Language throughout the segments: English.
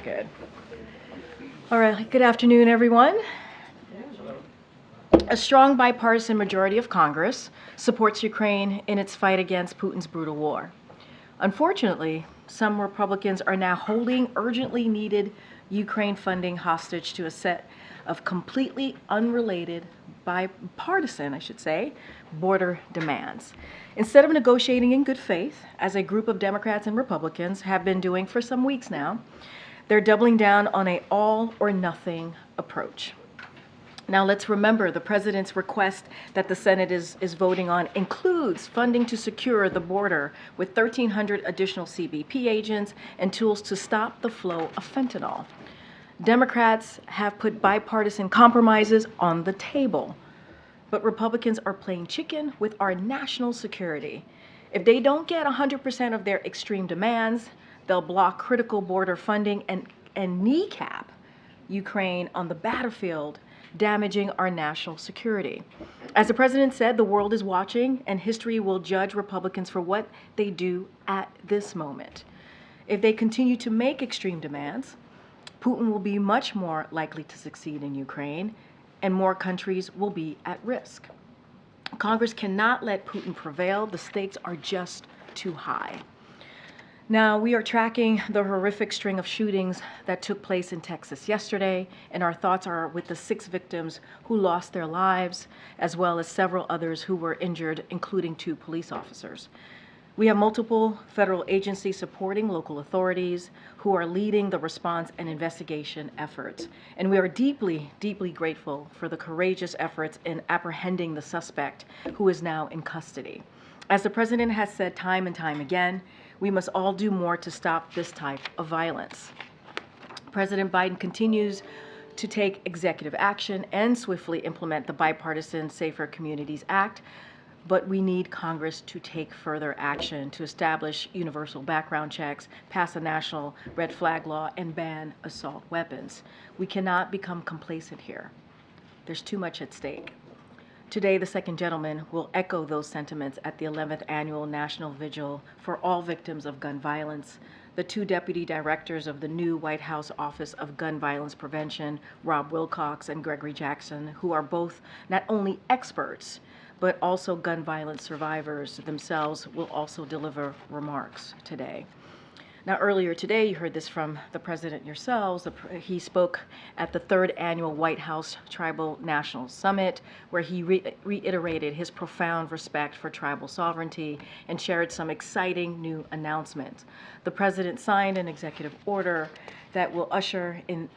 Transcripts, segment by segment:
Good. All right, good afternoon, everyone. A strong bipartisan majority of Congress supports Ukraine in its fight against Putin's brutal war. Unfortunately, some Republicans are now holding urgently needed Ukraine funding hostage to a set of completely unrelated, bipartisan, border demands. Instead of negotiating in good faith, as a group of Democrats and Republicans have been doing for some weeks now, they're doubling down on an all or nothing approach. Now let's remember the president's request that the Senate is voting on includes funding to secure the border with 1,300 additional CBP agents and tools to stop the flow of fentanyl. Democrats have put bipartisan compromises on the table, but Republicans are playing chicken with our national security. If they don't get 100% of their extreme demands, they'll block critical border funding and kneecap Ukraine on the battlefield, damaging our national security. As the president said, the world is watching and history will judge Republicans for what they do at this moment. If they continue to make extreme demands, Putin will be much more likely to succeed in Ukraine and more countries will be at risk. Congress cannot let Putin prevail. The stakes are just too high. Now, we are tracking the horrific string of shootings that took place in Texas yesterday, and our thoughts are with the 6 victims who lost their lives, as well as several others who were injured, including 2 police officers. We have multiple federal agencies supporting local authorities who are leading the response and investigation efforts. And we are deeply, deeply grateful for the courageous efforts in apprehending the suspect who is now in custody. As the president has said time and time again, we must all do more to stop this type of violence. President Biden continues to take executive action and swiftly implement the bipartisan Safer Communities Act, but we need Congress to take further action to establish universal background checks, pass a national red flag law, and ban assault weapons. We cannot become complacent here. There's too much at stake. Today, the second gentleman will echo those sentiments at the 11th Annual National Vigil for all victims of gun violence. The 2 deputy directors of the new White House Office of Gun Violence Prevention, Rob Wilcox and Gregory Jackson, who are both not only experts, but also gun violence survivors themselves, will also deliver remarks today. Now, earlier today, you heard this from the president yourselves. He spoke at the 3rd Annual White House Tribal National Summit, where he reiterated his profound respect for tribal sovereignty and shared some exciting new announcements. The president signed an executive order that will usher in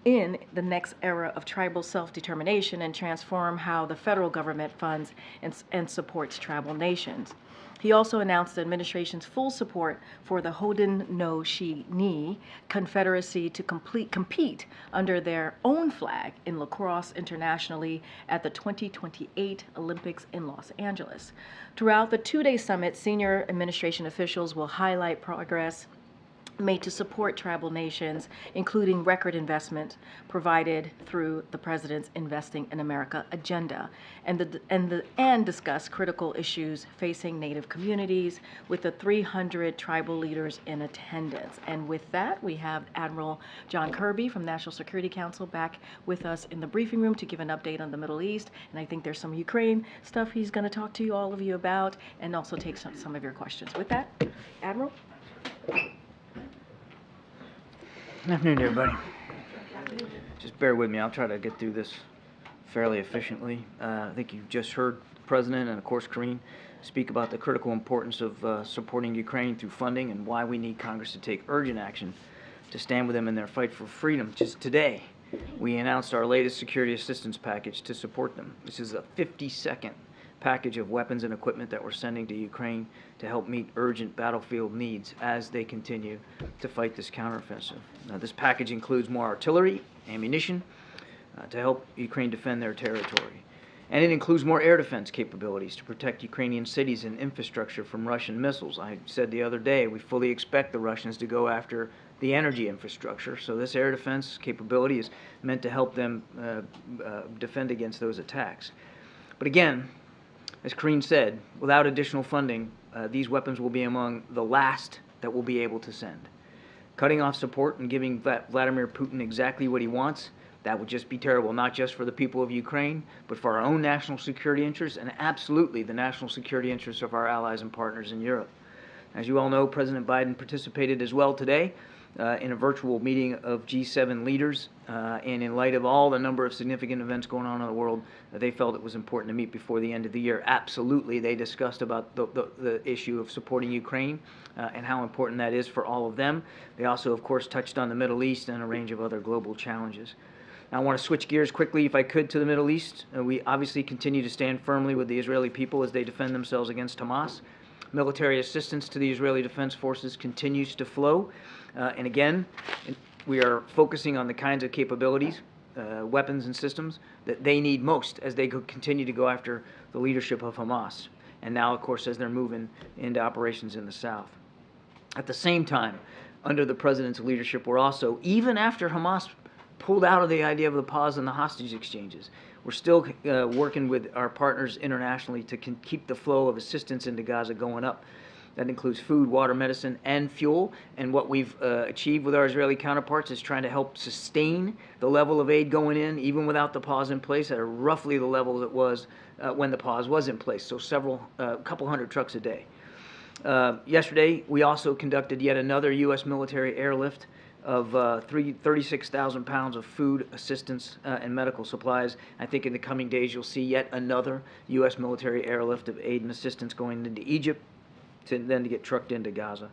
the next era of tribal self-determination and transform how the federal government funds and supports tribal nations. He also announced the administration's full support for the Haudenosaunee Confederacy to compete under their own flag in lacrosse internationally at the 2028 Olympics in Los Angeles. Throughout the 2-day summit, senior administration officials will highlight progress made to support tribal nations, including record investment provided through the president's Investing in America agenda, and discuss critical issues facing Native communities with the 300 tribal leaders in attendance. And with that, we have Admiral John Kirby from National Security Council back with us in the briefing room to give an update on the Middle East. And I think there's some Ukraine stuff he's going to talk to all of you about, and also take some of your questions. With that, Admiral. Good afternoon, everybody. Just bear with me. I'll try to get through this fairly efficiently. I think you've just heard the President and, of course, Karine speak about the critical importance of supporting Ukraine through funding and why we need Congress to take urgent action to stand with them in their fight for freedom. Just today, we announced our latest security assistance package to support them. This is a 52nd package of weapons and equipment that we're sending to Ukraine to help meet urgent battlefield needs as they continue to fight this counteroffensive. Now, this package includes more artillery, ammunition, to help Ukraine defend their territory. And it includes more air defense capabilities to protect Ukrainian cities and infrastructure from Russian missiles. I said the other day, we fully expect the Russians to go after the energy infrastructure, so this air defense capability is meant to help them defend against those attacks. But again, as Karine said, without additional funding, these weapons will be among the last that we'll be able to send. Cutting off support and giving Vladimir Putin exactly what he wants, that would just be terrible, not just for the people of Ukraine, but for our own national security interests and absolutely the national security interests of our allies and partners in Europe. As you all know, President Biden participated as well today in a virtual meeting of G7 leaders, and in light of all the number of significant events going on in the world, they felt it was important to meet before the end of the year. Absolutely, they discussed about the issue of supporting Ukraine and how important that is for all of them. They also, of course, touched on the Middle East and a range of other global challenges. Now, I want to switch gears quickly, if I could, to the Middle East. We obviously continue to stand firmly with the Israeli people as they defend themselves against Hamas. Military assistance to the Israeli Defense Forces continues to flow. And again, we are focusing on the kinds of capabilities, weapons and systems that they need most as they continue to go after the leadership of Hamas. And now, of course, as they're moving into operations in the south. At the same time, under the president's leadership, we're also, even after Hamas pulled out of the idea of the pause and the hostage exchanges, we're still working with our partners internationally to keep the flow of assistance into Gaza going up. That includes food, water, medicine, and fuel. And what we've achieved with our Israeli counterparts is trying to help sustain the level of aid going in, even without the pause in place, at roughly the level it was when the pause was in place. So couple hundred trucks a day. Yesterday, we also conducted yet another U.S. military airlift of 36,000 pounds of food assistance and medical supplies. I think in the coming days you'll see yet another U.S. military airlift of aid and assistance going into Egypt, then to get trucked into Gaza.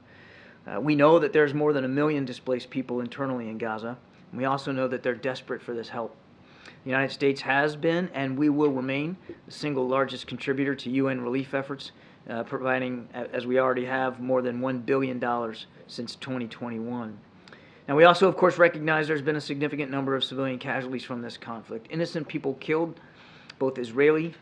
We know that there's more than 1 million displaced people internally in Gaza, and we also know that they're desperate for this help. The United States has been and we will remain the single largest contributor to UN relief efforts, providing, as we already have, more than $1 billion since 2021. Now, we also, of course, recognize there's been a significant number of civilian casualties from this conflict. Innocent people killed, both Israeli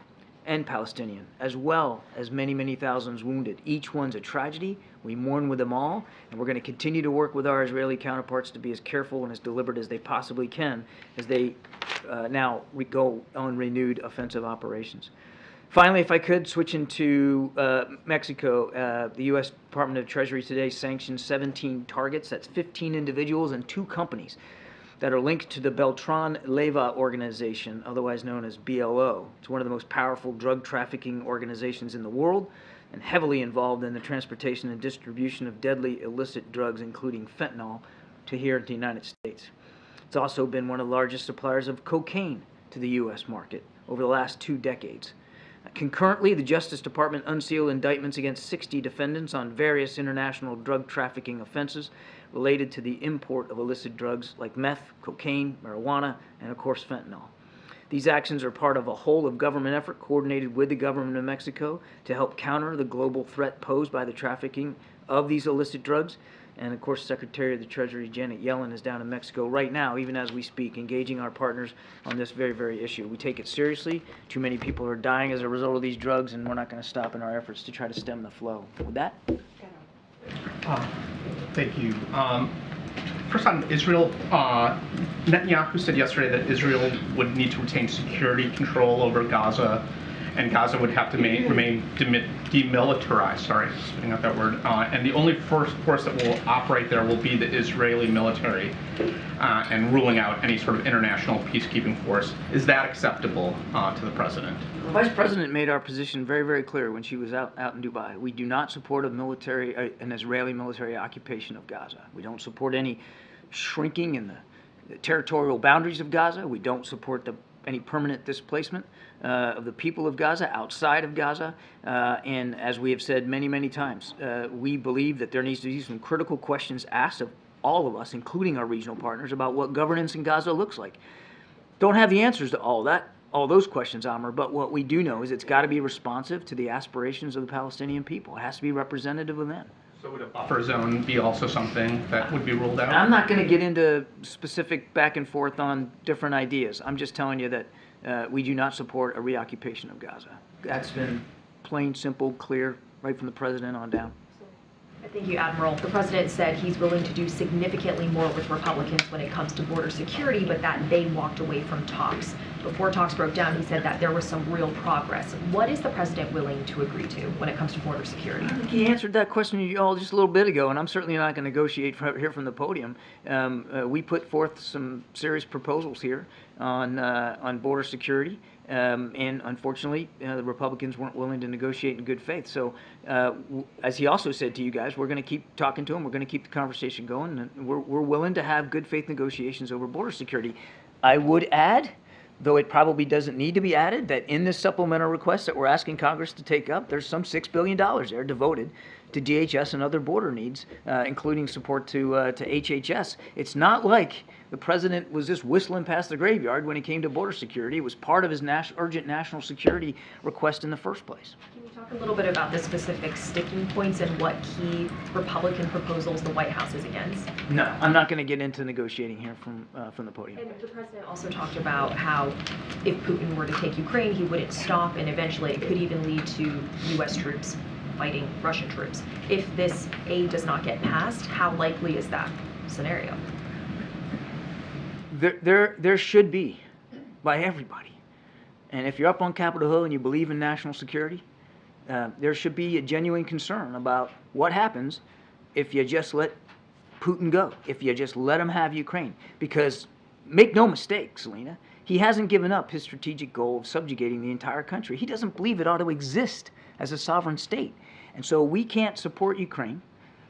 and Palestinian, as well as many, many thousands wounded. Each one's a tragedy. We mourn with them all, and we're going to continue to work with our Israeli counterparts to be as careful and as deliberate as they possibly can as they now go on renewed offensive operations. Finally, if I could, switch into Mexico, the U.S. Department of Treasury today sanctioned 17 targets. That's 15 individuals and 2 companies that are linked to the Beltran Leyva organization, otherwise known as BLO. It's one of the most powerful drug trafficking organizations in the world and heavily involved in the transportation and distribution of deadly illicit drugs, including fentanyl, to here in the United States. It's also been one of the largest suppliers of cocaine to the U.S. market over the last 2 decades. Concurrently, the Justice Department unsealed indictments against 60 defendants on various international drug trafficking offenses related to the import of illicit drugs like meth, cocaine, marijuana, and of course fentanyl. These actions are part of a whole-of-government effort coordinated with the government of Mexico to help counter the global threat posed by the trafficking of these illicit drugs. And of course, Secretary of the Treasury Janet Yellen is down in Mexico right now, even as we speak, engaging our partners on this very, very issue. We take it seriously. Too many people are dying as a result of these drugs, and we're not going to stop in our efforts to try to stem the flow. With that? Thank you. First on Israel, Netanyahu said yesterday that Israel would need to retain security control over Gaza, and Gaza would have to remain demilitarized, spitting out that word, and the only force that will operate there will be the Israeli military, and ruling out any sort of international peacekeeping force. Is that acceptable to the president? The Vice President made our position very, very clear when she was out in Dubai. We do not support an Israeli military occupation of Gaza. We don't support any shrinking in the territorial boundaries of Gaza. We don't support any permanent displacement of the people of Gaza outside of Gaza. And as we have said many, many times, we believe that there needs to be some critical questions asked of all of us, including our regional partners, about what governance in Gaza looks like. Don't have the answers to all those questions, Amr, but what we do know is it's got to be responsive to the aspirations of the Palestinian people. It has to be representative of them. So would a buffer zone be also something that would be ruled out? I'm not going to get into specific back and forth on different ideas. I'm just telling you that we do not support a reoccupation of Gaza. That's been plain, simple, clear, right from the president on down. Thank you, Admiral. The president said he's willing to do significantly more with Republicans when it comes to border security, but that they walked away from talks. Before talks broke down, he said that there was some real progress. What is the president willing to agree to when it comes to border security? I think he answered that question to you all just a little bit ago, and I'm certainly not going to negotiate here from the podium. We put forth some serious proposals here on border security. And unfortunately, the Republicans weren't willing to negotiate in good faith. So, as he also said to you guys, we're going to keep talking to him. We're going to keep the conversation going. And we're willing to have good faith negotiations over border security. I would add, though it probably doesn't need to be added, that in this supplemental request that we're asking Congress to take up, there's some $6 billion there devoted to DHS and other border needs, including support to HHS. It's not like the president was just whistling past the graveyard when it came to border security. It was part of his urgent national security request in the first place. Can you talk a little bit about the specific sticking points and what key Republican proposals the White House is against? No, I'm not going to get into negotiating here from the podium. And the president also talked about how if Putin were to take Ukraine, he wouldn't stop, and eventually it could even lead to U.S. troops fighting Russian troops. If this aid does not get passed, how likely is that scenario? There should be, by everybody. And if you're up on Capitol Hill and you believe in national security, there should be a genuine concern about what happens if you just let Putin go, if you just let him have Ukraine. Because make no mistake, Selena, he hasn't given up his strategic goal of subjugating the entire country. He doesn't believe it ought to exist as a sovereign state. And so we can't support Ukraine.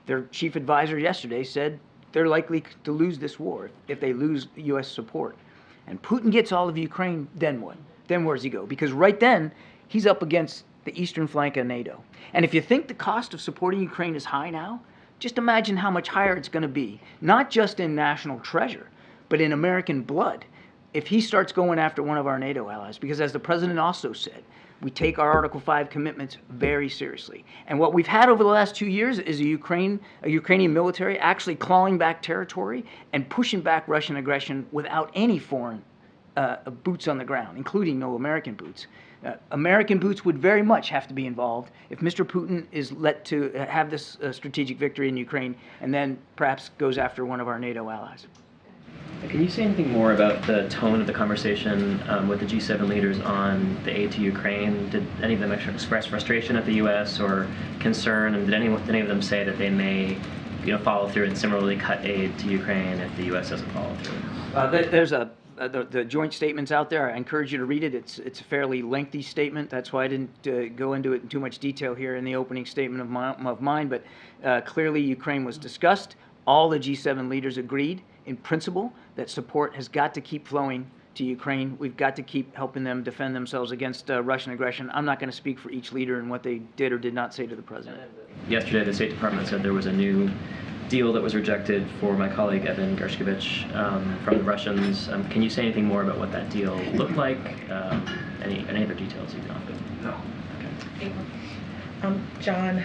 Their chief advisor yesterday said they're likely to lose this war if they lose U.S. support. And Putin gets all of Ukraine, then what? Then where does he go? Because right then, he's up against the eastern flank of NATO. And if you think the cost of supporting Ukraine is high now, just imagine how much higher it's going to be, not just in national treasure, but in American blood, if he starts going after one of our NATO allies. Because as the president also said, we take our Article 5 commitments very seriously. And what we've had over the last 2 years is a Ukrainian military actually clawing back territory and pushing back Russian aggression without any foreign boots on the ground, including no American boots. American boots would very much have to be involved if Mr. Putin is let to have this strategic victory in Ukraine and then perhaps goes after one of our NATO allies. Can you say anything more about the tone of the conversation with the G7 leaders on the aid to Ukraine? Did any of them express frustration at the U.S. or concern? And did any of them say that they may, follow through and similarly cut aid to Ukraine if the U.S. doesn't follow through? There's the joint statement's out there. I encourage you to read it. It's a fairly lengthy statement. That's why I didn't go into it in too much detail here in the opening statement of mine. But clearly, Ukraine was discussed. All the G7 leaders agreed in principle that support has got to keep flowing to Ukraine. We've got to keep helping them defend themselves against Russian aggression. I'm not going to speak for each leader and what they did or did not say to the president. Yesterday, the State Department said there was a new deal that was rejected for my colleague Evan Gershkovich from the Russians. Can you say anything more about what that deal looked like? Any other details you can offer? No. Okay. John,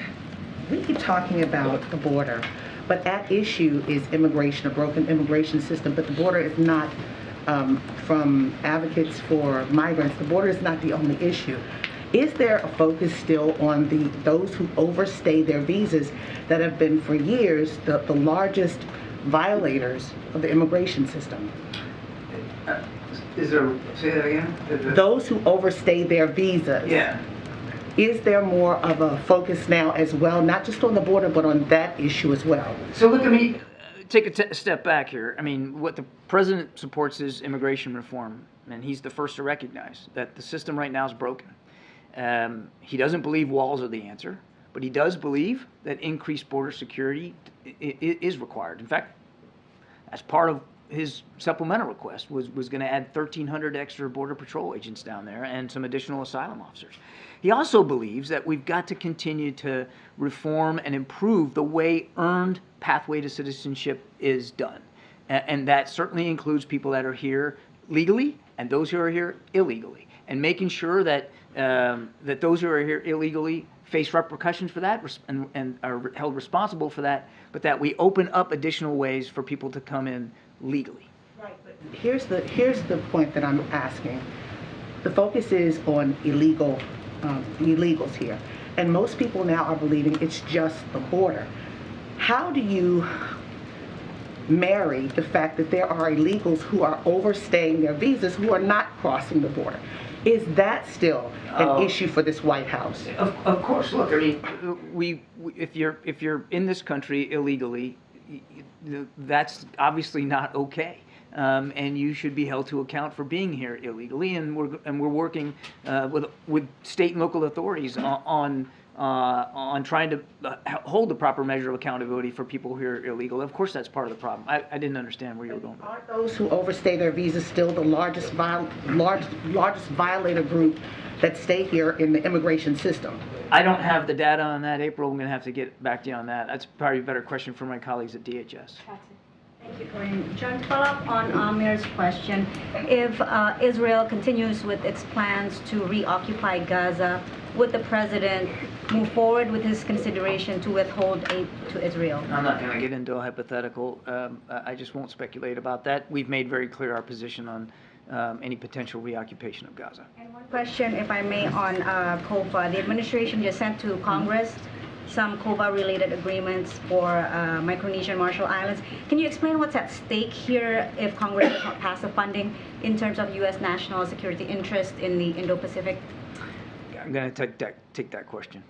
we keep talking about the border, but at issue is immigration, a broken immigration system, but the border is not, from advocates for migrants, the border is not the only issue. Is there a focus still on those who overstay their visas that have been for years the largest violators of the immigration system? Say that again? Those who overstay their visas. Yeah. Is there more of a focus now as well, not just on the border, but on that issue as well? So look, take a step back here. I mean, what the president supports is immigration reform, and he's the first to recognize that the system right now is broken. He doesn't believe walls are the answer, but he does believe that increased border security is required. In fact, as part of his supplemental request was going to add 1,300 extra Border Patrol agents down there and some additional asylum officers. He also believes that we've got to continue to reform and improve the way earned pathway to citizenship is done. And that certainly includes people that are here legally and those who are here illegally. And making sure that that those who are here illegally face repercussions for that and are held responsible for that, but that we open up additional ways for people to come in legally. Right, but here's the point that I'm asking. The focus is on illegals here, and most people now are believing it's just the border. How do you marry the fact that there are illegals who are overstaying their visas who are not crossing the border? Is that still an issue for this White House? Of course. Look, I mean, if you're in this country illegally, that's obviously not okay, and you should be held to account for being here illegally. And we're working with state and local authorities on trying to hold the proper measure of accountability for people who are illegal. Of course, that's part of the problem. I didn't understand where you were going. Are those who overstay their visas still the largest violator group that stay here in the immigration system? I don't have the data on that, April. I'm going to have to get back to you on that. That's probably a better question for my colleagues at DHS. Thank you, Karine. John, to follow up on Amir's question, if Israel continues with its plans to reoccupy Gaza, would the president move forward with his consideration to withhold aid to Israel? I'm not going to get into a hypothetical. I just won't speculate about that. We've made very clear our position on any potential reoccupation of Gaza. And one question, if I may, on COFA. The administration just sent to Congress some COFA-related agreements for Micronesian Marshall Islands. Can you explain what's at stake here if Congress does not pass the funding in terms of U.S. national security interest in the Indo-Pacific? I'm going to take that question.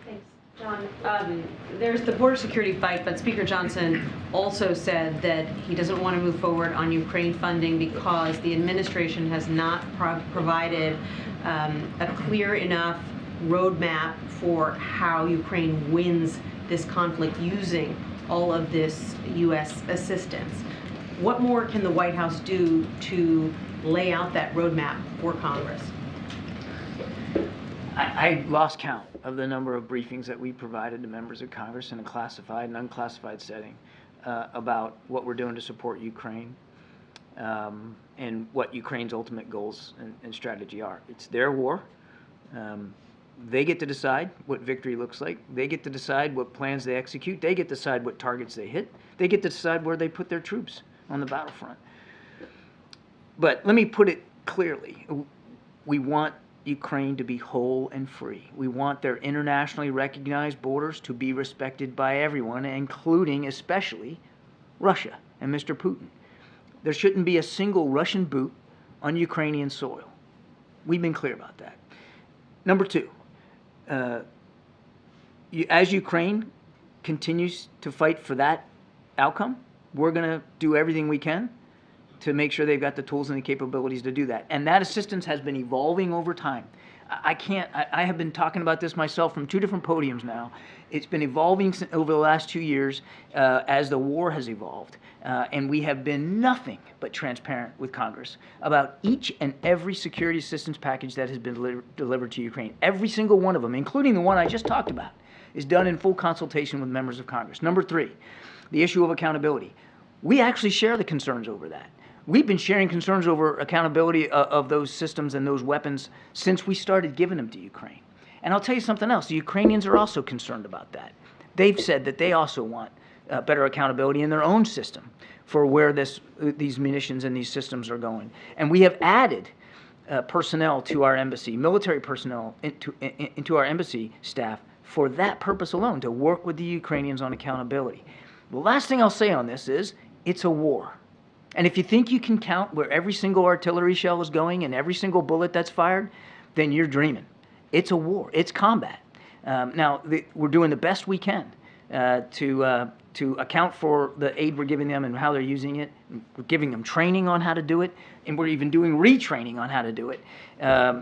Thanks, John. There's the border security fight, but Speaker Johnson also said that he doesn't want to move forward on Ukraine funding because the administration has not provided a clear enough roadmap for how Ukraine wins this conflict using all of this U.S. assistance. What more can the White House do to lay out that roadmap for Congress? I lost count of the number of briefings that we provided to members of Congress in a classified and unclassified setting about what we're doing to support Ukraine and what Ukraine's ultimate goals and strategy are. It's their war. They get to decide what victory looks like. They get to decide what plans they execute. They get to decide what targets they hit. They get to decide where they put their troops on the battlefront. But let me put it clearly. We want Ukraine to be whole and free. We want their internationally recognized borders to be respected by everyone, including especially Russia and Mr. Putin. There shouldn't be a single Russian boot on Ukrainian soil. We've been clear about that. Number two, as Ukraine continues to fight for that outcome, we're going to do everything we can to make sure they've got the tools and the capabilities to do that. And that assistance has been evolving over time. I have been talking about this myself from two different podiums now. It's been evolving over the last 2 years as the war has evolved. And we have been nothing but transparent with Congress about each and every security assistance package that has been delivered to Ukraine. Every single one of them, including the one I just talked about, is done in full consultation with members of Congress. Number three, the issue of accountability. We actually share the concerns over that. We've been sharing concerns over accountability of those systems and those weapons since we started giving them to Ukraine. And I'll tell you something else. The Ukrainians are also concerned about that. They've said that they also want better accountability in their own system for where these munitions and these systems are going. And we have added personnel to our embassy, military personnel into our embassy staff for that purpose alone, to work with the Ukrainians on accountability. The last thing I'll say on this is it's a war. And if you think you can count where every single artillery shell is going and every single bullet that's fired, then you're dreaming. It's a war. It's combat. Now, we're doing the best we can to account for the aid we're giving them and how they're using it. We're giving them training on how to do it, and we're even doing retraining on how to do it,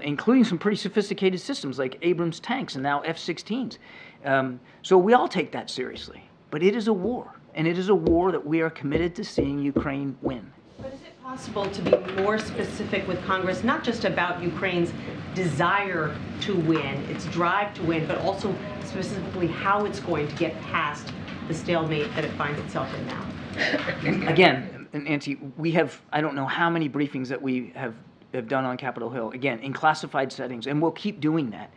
including some pretty sophisticated systems like Abrams tanks and now F-16s. So we all take that seriously. But it is a war. And it is a war that we are committed to seeing Ukraine win. But is it possible to be more specific with Congress, not just about Ukraine's desire to win, its drive to win, but also specifically how it's going to get past the stalemate that it finds itself in now? Again, Nancy, we have, I don't know how many briefings that we have done on Capitol Hill, again, in classified settings, and we'll keep doing that.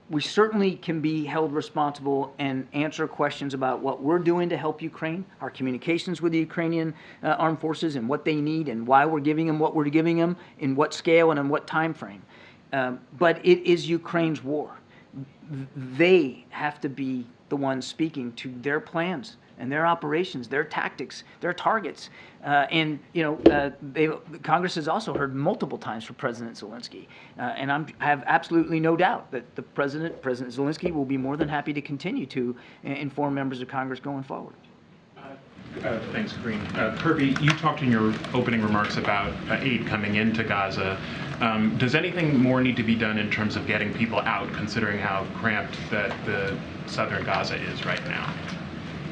We certainly can be held responsible and answer questions about what we're doing to help Ukraine, our communications with the Ukrainian armed forces and what they need and why we're giving them what we're giving them, in what scale and in what time frame. But it is Ukraine's war. They have to be the ones speaking to their plans and their operations, their tactics, their targets. Congress has also heard multiple times from President Zelensky. And I have absolutely no doubt that President Zelensky, will be more than happy to continue to inform members of Congress going forward. Thanks, Karine. Kirby, you talked in your opening remarks about aid coming into Gaza. Does anything more need to be done in terms of getting people out, considering how cramped that the southern Gaza is right now?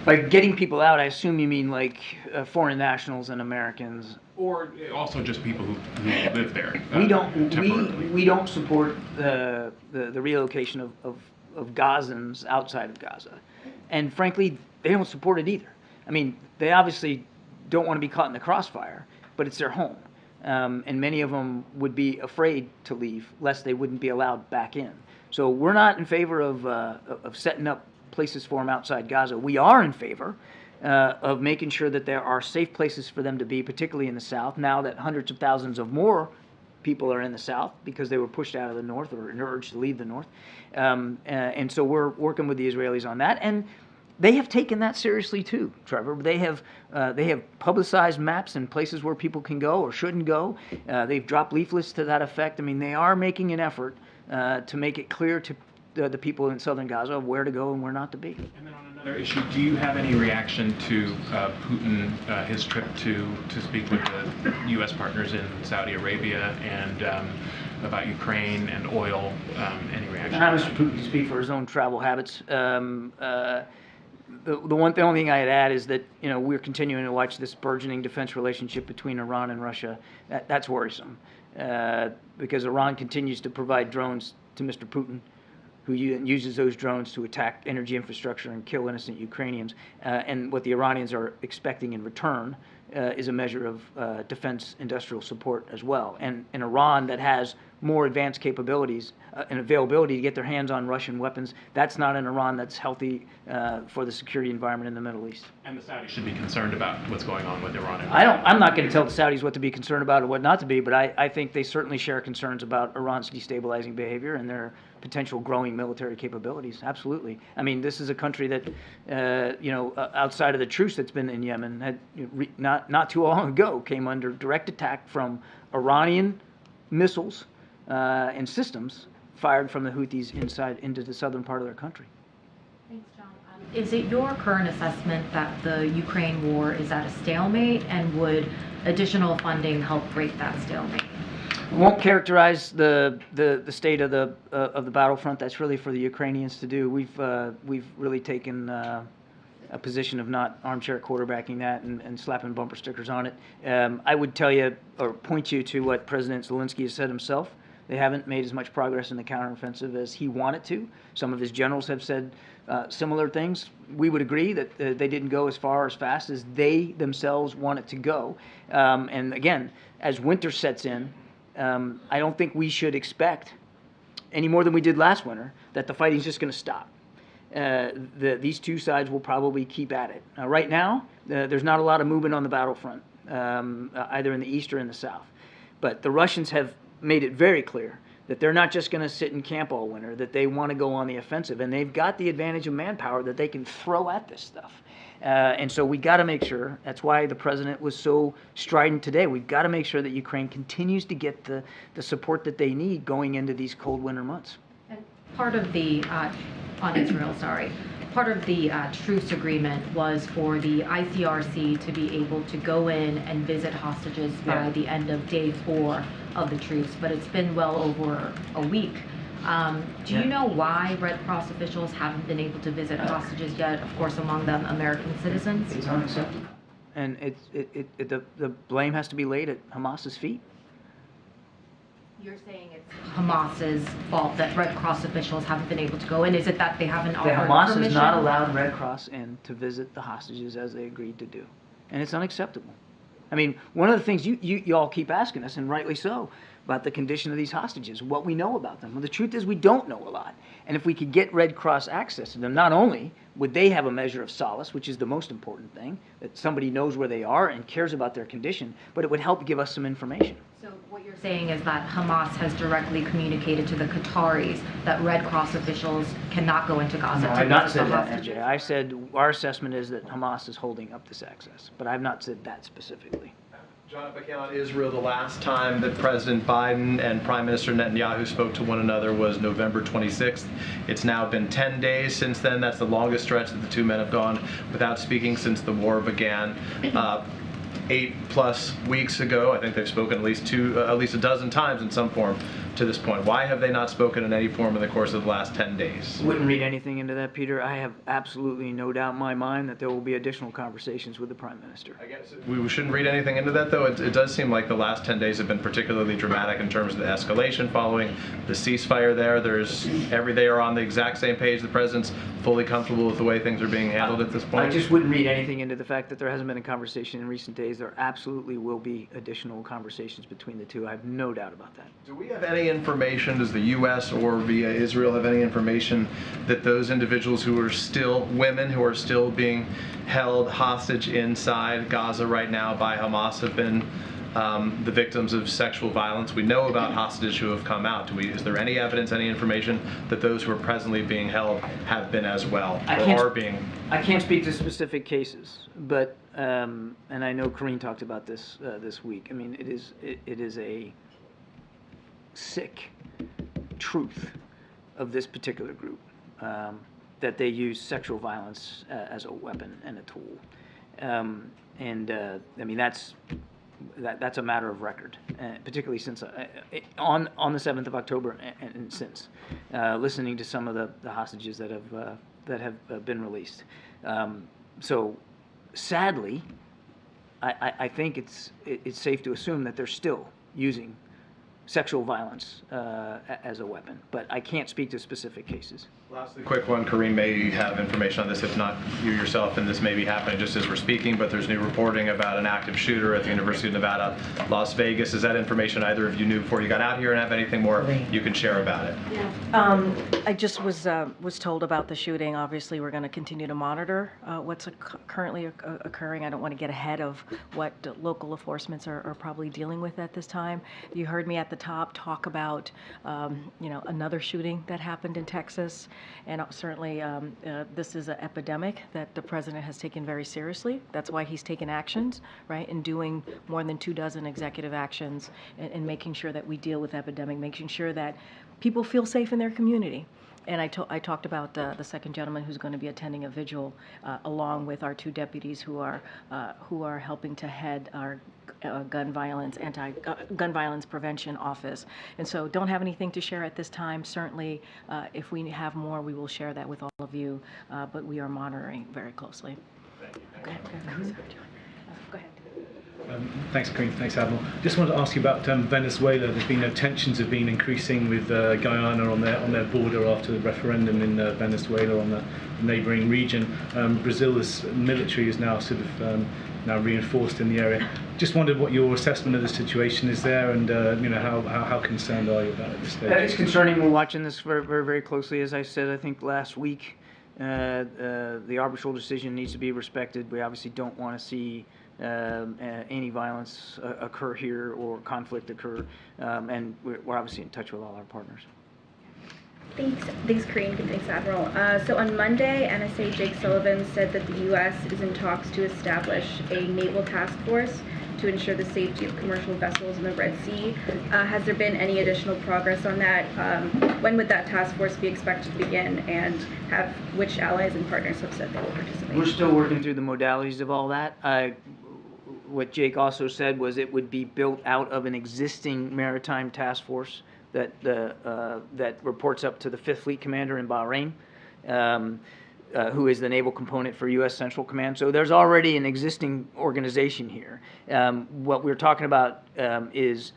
By getting people out, I assume you mean like foreign nationals and Americans. Or also just people who live there. We don't. Temporarily. We don't support the relocation of Gazans outside of Gaza, and frankly, they don't support it either. I mean, they obviously don't want to be caught in the crossfire, but it's their home, and many of them would be afraid to leave lest they wouldn't be allowed back in. So we're not in favor of setting up places for them outside Gaza. We are in favor of making sure that there are safe places for them to be, particularly in the south, now that hundreds of thousands of more people are in the south because they were pushed out of the north or urged to leave the north. And so we're working with the Israelis on that. And they have taken that seriously too, Trevor. They have publicized maps and places where people can go or shouldn't go. They've dropped leaflets to that effect. I mean, they are making an effort to make it clear to the people in southern Gaza where to go and where not to be. And then on another issue, do you have any reaction to Putin, his trip to speak with the U.S. partners in Saudi Arabia and about Ukraine and oil? Any reaction? Mr. Putin can speak for his own travel habits. The only thing I'd add is that we're continuing to watch this burgeoning defense relationship between Iran and Russia. That's worrisome because Iran continues to provide drones to Mr. Putin, who uses those drones to attack energy infrastructure and kill innocent Ukrainians. And what the Iranians are expecting in return is a measure of defense industrial support as well. And in Iran, that has more advanced capabilities and availability to get their hands on Russian weapons, that's not an Iran that's healthy for the security environment in the Middle East. And the Saudis should be concerned about what's going on with Iran. I'm not going to tell the Saudis what to be concerned about or what not to be, but I think they certainly share concerns about Iran's destabilizing behavior and their potential growing military capabilities. Absolutely. I mean, this is a country that, outside of the truce that's been in Yemen, had not too long ago came under direct attack from Iranian missiles and systems fired from the Houthis into the southern part of their country. Thanks, John. Is it your current assessment that the Ukraine war is at a stalemate, and would additional funding help break that stalemate? I won't characterize the state of the battlefront. That's really for the Ukrainians to do. We've really taken a position of not armchair quarterbacking that and slapping bumper stickers on it. I would tell you or point you to what President Zelensky has said himself. They haven't made as much progress in the counteroffensive as he wanted to. Some of his generals have said similar things. We would agree that they didn't go as far as fast as they themselves wanted to go. And again, as winter sets in, I don't think we should expect, any more than we did last winter, that the fighting's just going to stop. These two sides will probably keep at it. Right now, there's not a lot of movement on the battlefront, either in the east or in the south. But the Russians have made it very clear that they're not just going to sit in camp all winter, that they want to go on the offensive. And they've got the advantage of manpower that they can throw at this stuff. And so we got to make sure, that's why the president was so strident today, we've got to make sure that Ukraine continues to get the support that they need going into these cold winter months. And part of the, on Israel, sorry, part of the truce agreement was for the ICRC to be able to go in and visit hostages by the end of day 4 of the truce, but it's been well over a week. Do you know why Red Cross officials haven't been able to visit hostages yet? Of course, among them American citizens. It's unacceptable, and the blame has to be laid at Hamas's feet. You're saying it's Hamas's fault that Red Cross officials haven't been able to go in? Is it that they haven't offered Hamas permission? has not allowed Red Cross in to visit the hostages as they agreed to do, and it's unacceptable. I mean, one of the things you all keep asking us, and rightly so, about the condition of these hostages, what we know about them. Well, the truth is we don't know a lot. And if we could get Red Cross access to them, not only would they have a measure of solace, which is the most important thing, that somebody knows where they are and cares about their condition, but it would help give us some information. So what What you're saying is that Hamas has directly communicated to the Qataris that Red Cross officials cannot go into Gaza. No, to I've not visit said the that, hostages. MJ. I said our assessment is that Hamas is holding up this access, but I've not said that specifically. John, if I can, on Israel, the last time that President Biden and Prime Minister Netanyahu spoke to one another was November 26th. It's now been 10 days since then. That's the longest stretch that the two men have gone without speaking since the war began. 8+ weeks ago, I think they've spoken at least a dozen times in some form to this point. Why have they not spoken in any form in the course of the last 10 days? Wouldn't read anything into that, Peter. I have absolutely no doubt in my mind that there will be additional conversations with the Prime Minister. I guess we shouldn't read anything into that, though. It does seem like the last 10 days have been particularly dramatic in terms of the escalation following the ceasefire there. They are on the exact same page. The President's fully comfortable with the way things are being handled at this point. I just wouldn't read anything into the fact that there hasn't been a conversation in recent days. There absolutely will be additional conversations between the two. I have no doubt about that. Do we have any information, does the U.S. or via Israel have any information that those individuals who are still women, who are still being held hostage inside Gaza right now by Hamas have been the victims of sexual violence? We know about hostages who have come out. Is there any evidence, any information that those who are presently being held have been as well, or are being? I can't speak to specific cases, but and I know Karine talked about this this week. I mean, it is a sick truth of this particular group that they use sexual violence as a weapon and a tool, I mean that's a matter of record, particularly since on the 7th of October and since listening to some of the hostages that have been released. So sadly, I think it's safe to assume that they're still using sexual violence as a weapon, but I can't speak to specific cases. Lastly, quick one. Karine may have information on this, if not you yourself, and this may be happening just as we're speaking, but there's new reporting about an active shooter at the University of Nevada, Las Vegas. Is that information either of you knew before you got out here, and have anything more you can share about it? I just was told about the shooting. Obviously, we're going to continue to monitor what's currently occurring. I don't want to get ahead of what local enforcements are probably dealing with at this time. You heard me at the top talk about another shooting that happened in Texas, and certainly this is an epidemic that the president has taken very seriously. That's why he's taken actions, right, and doing more than 24 executive actions and making sure that we deal with the epidemic, making sure that people feel safe in their community. And I talked about the second gentleman who's going to be attending a vigil along with our two deputies who are helping to head our gun violence prevention office. And so don't have anything to share at this time. Certainly, if we have more, we will share that with all of you. But we are monitoring very closely. Thank you. Go ahead. Go ahead. Thanks, Karine. Thanks, Admiral. Just wanted to ask you about Venezuela. There's been tensions have been increasing with Guyana on their border after the referendum in Venezuela on the neighbouring region. Brazil's military is now sort of now reinforced in the area. Just wondered what your assessment of the situation is there, and how concerned are you about it at this stage? It's concerning. We're watching this very, very, very closely. As I said, I think last week, the arbitral decision needs to be respected. We obviously don't want to see any violence occur here or conflict occur, and we're obviously in touch with all our partners. Thanks, Karine. Thanks, Admiral. So on Monday, NSA Jake Sullivan said that the U.S. is in talks to establish a naval task force to ensure the safety of commercial vessels in the Red Sea. Has there been any additional progress on that? When would that task force be expected to begin, and which allies and partners have said they will participate? We're still working through the modalities of all that. What Jake also said was it would be built out of an existing maritime task force that reports up to the 5th Fleet Commander in Bahrain, who is the naval component for U.S. Central Command. So there's already an existing organization here. What we're talking about is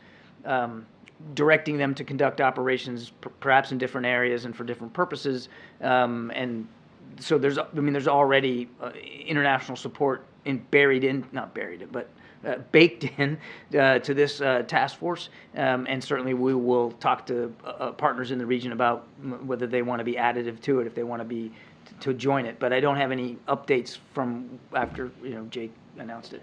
directing them to conduct operations perhaps in different areas and for different purposes. And so there's already international support baked in to this task force, and certainly we will talk to partners in the region about whether they want to be additive to it, if they want to join it. But I don't have any updates from after Jake announced it.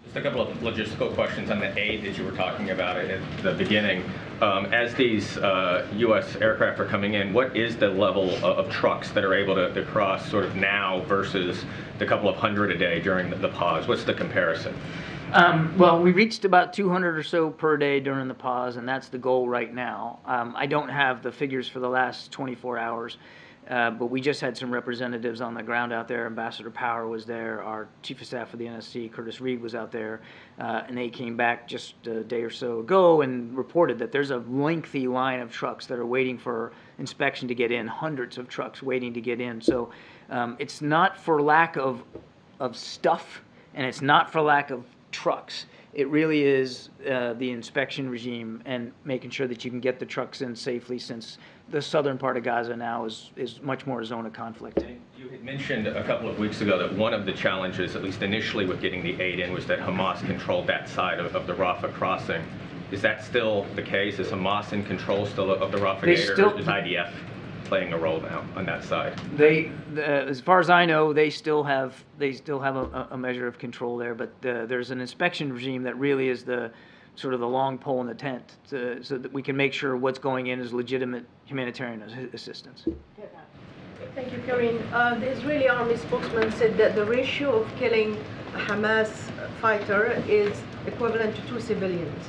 Just a couple of logistical questions on the aid that you were talking about at the beginning. As these U.S. aircraft are coming in, what is the level of trucks that are able to cross sort of now versus the couple of hundred a day during the pause? What's the comparison? Well, we reached about 200 or so per day during the pause, and that's the goal right now. I don't have the figures for the last 24 hours. But we just had some representatives on the ground out there. Ambassador Power was there. Our Chief of Staff for the NSC, Curtis Reed, was out there. And they came back just a day or so ago and reported that there's a lengthy line of trucks that are waiting for inspection to get in, hundreds of trucks waiting to get in. So it's not for lack of stuff, and it's not for lack of trucks. It really is the inspection regime and making sure that you can get the trucks in safely, since the southern part of Gaza now is much more a zone of conflict. You had mentioned a couple of weeks ago that one of the challenges, at least initially with getting the aid in, was that Hamas controlled that side of the Rafah crossing. Is that still the case? Is Hamas in control still of the Rafah gate, or is IDF playing a role now on that side? As far as I know, they still have a measure of control there, but there's an inspection regime that really is the sort of the long pole in the tent, so that we can make sure what's going in is legitimate humanitarian assistance. Thank you, Karine. The Israeli army spokesman said that the ratio of killing a Hamas fighter is equivalent to 2 civilians.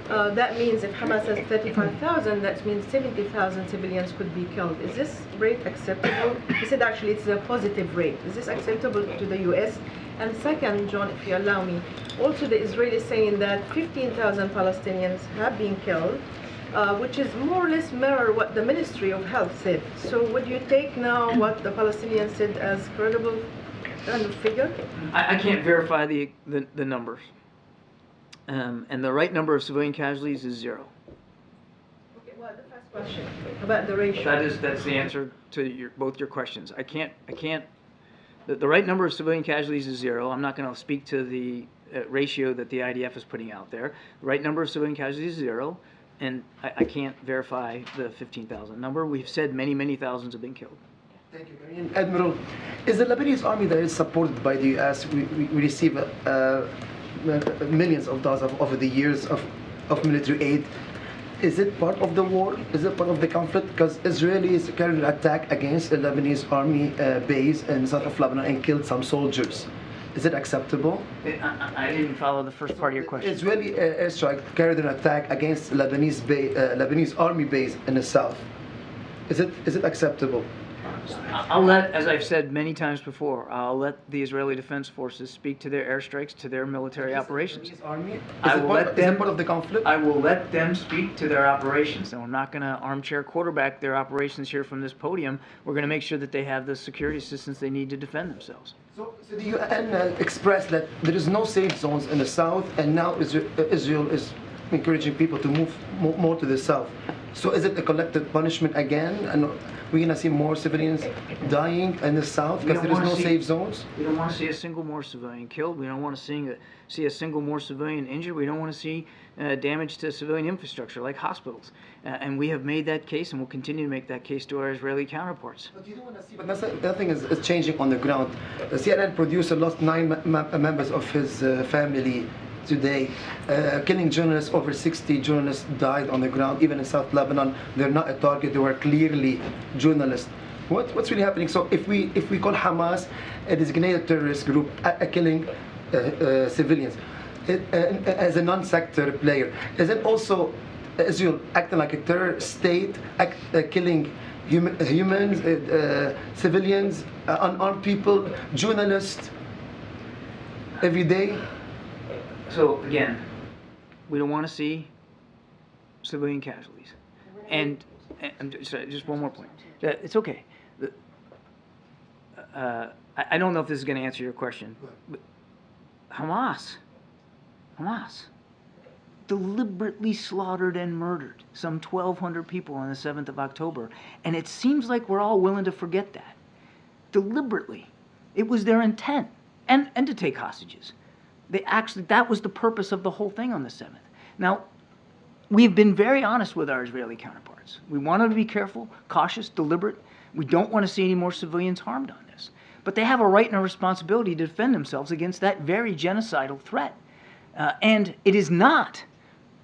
That means if Hamas has 35,000, that means 70,000 civilians could be killed. Is this rate acceptable? He said actually it's a positive rate. Is this acceptable to the US? And second, John, if you allow me, also the Israelis saying that 15,000 Palestinians have been killed, which is more or less mirror what the Ministry of Health said. So would you take now what the Palestinians said as credible kind of figure? I can't verify the numbers. And the right number of civilian casualties is 0. Okay, well, the first question about the ratio. That's the answer to both your questions. I can't. The right number of civilian casualties is 0. I'm not going to speak to the ratio that the IDF is putting out there. The right number of civilian casualties is 0, and I can't verify the 15,000 number. We've said many thousands have been killed. Thank you, Karine. Admiral, is the Lebanese army that is supported by the U.S., we receive millions of dollars over the years of military aid. Is it part of the war? Is it part of the conflict? Because Israelis carried an attack against a Lebanese army base in south of Lebanon and killed some soldiers. Is it acceptable? I didn't follow the first part of your question. Israeli airstrike carried an attack against Lebanese army base in the south. Is it acceptable? I'll let, as I've said many times before, I'll let the Israeli Defense Forces speak to their airstrikes, to their military operations. Army? Is it part of the conflict? I will let them speak to their operations. And I'm not going to armchair quarterback their operations here from this podium. We're going to make sure that they have the security assistance they need to defend themselves. So the UN expressed that there is no safe zones in the south, and now Israel is encouraging people to move more to the south. So is it a collective punishment again? And we're going to see more civilians dying in the south because there is no safe zones? We don't want to see a single more civilian killed. We don't want to see a single more civilian injured. We don't want to see damage to civilian infrastructure like hospitals. And we have made that case, and we'll continue to make that case to our Israeli counterparts. But you don't want to see, but nothing is changing on the ground. The CNN producer lost 9 members of his family today. Killing journalists, over 60 journalists died on the ground, even in South Lebanon. They're not a target, they were clearly journalists. What's really happening? So if we call Hamas a designated terrorist group killing civilians as a non-sector player, is it also Israel acting like a terror state, killing humans, civilians, unarmed people, journalists every day? So again, we don't want to see civilian casualties. And sorry, just one more point. It's okay. I don't know if this is going to answer your question, but Hamas deliberately slaughtered and murdered some 1,200 people on the 7th of October. And it seems like we're all willing to forget that. Deliberately. It was their intent. And to take hostages. That was the purpose of the whole thing on the 7th. Now, we've been very honest with our Israeli counterparts. We want them to be careful, cautious, deliberate. We don't want to see any more civilians harmed on this. But they have a right and a responsibility to defend themselves against that very genocidal threat. And it is not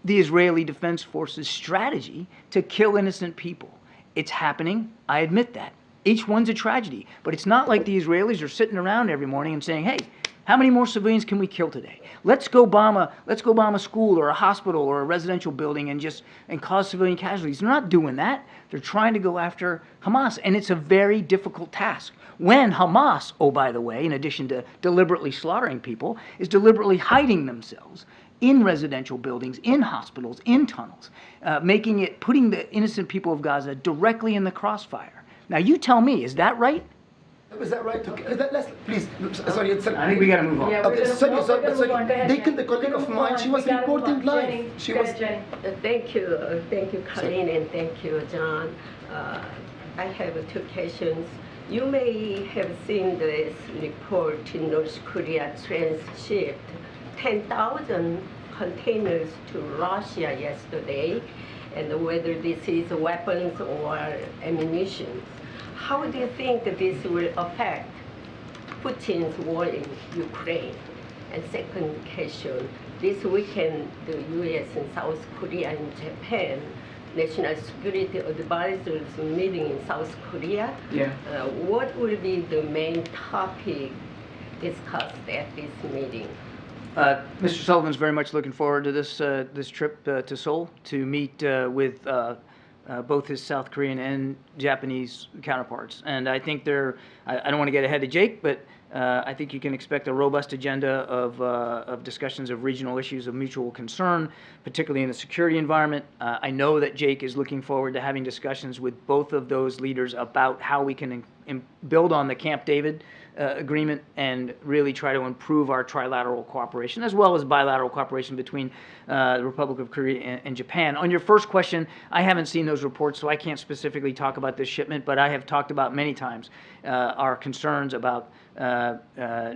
the Israeli Defense Forces strategy to kill innocent people. It's happening, I admit that. Each one's a tragedy, but it's not like the Israelis are sitting around every morning and saying, hey, how many more civilians can we kill today? Let's go bomb a school or a hospital or a residential building and cause civilian casualties. They're not doing that. They're trying to go after Hamas, and it's a very difficult task. When Hamas, oh, by the way, in addition to deliberately slaughtering people, is deliberately hiding themselves in residential buildings, in hospitals, in tunnels, putting the innocent people of Gaza directly in the crossfire. Now, you tell me, is that right? Is that right? Please, sorry. I think we got to move on. Yeah, sorry. They killed a colleague of mine. She was reporting live. Thank you, Karine, and thank you, John. I have two questions. You may have seen this report in North Korea transshipped 10,000 containers to Russia yesterday, and whether this is weapons or ammunition. How do you think this will affect Putin's war in Ukraine? And second question, this weekend the U.S. and South Korea and Japan national security advisors meeting in South Korea. Yeah. What will be the main topic discussed at this meeting? Mr. Sullivan's very much looking forward to this trip to Seoul to meet with both his South Korean and Japanese counterparts. And I think I don't want to get ahead of Jake, but I think you can expect a robust agenda of discussions of regional issues of mutual concern, particularly in the security environment. I know that Jake is looking forward to having discussions with both of those leaders about how we can build on the Camp David agreement and really try to improve our trilateral cooperation as well as bilateral cooperation between the Republic of Korea and Japan. On your first question, I haven't seen those reports, so I can't specifically talk about this shipment, but I have talked about many times our concerns about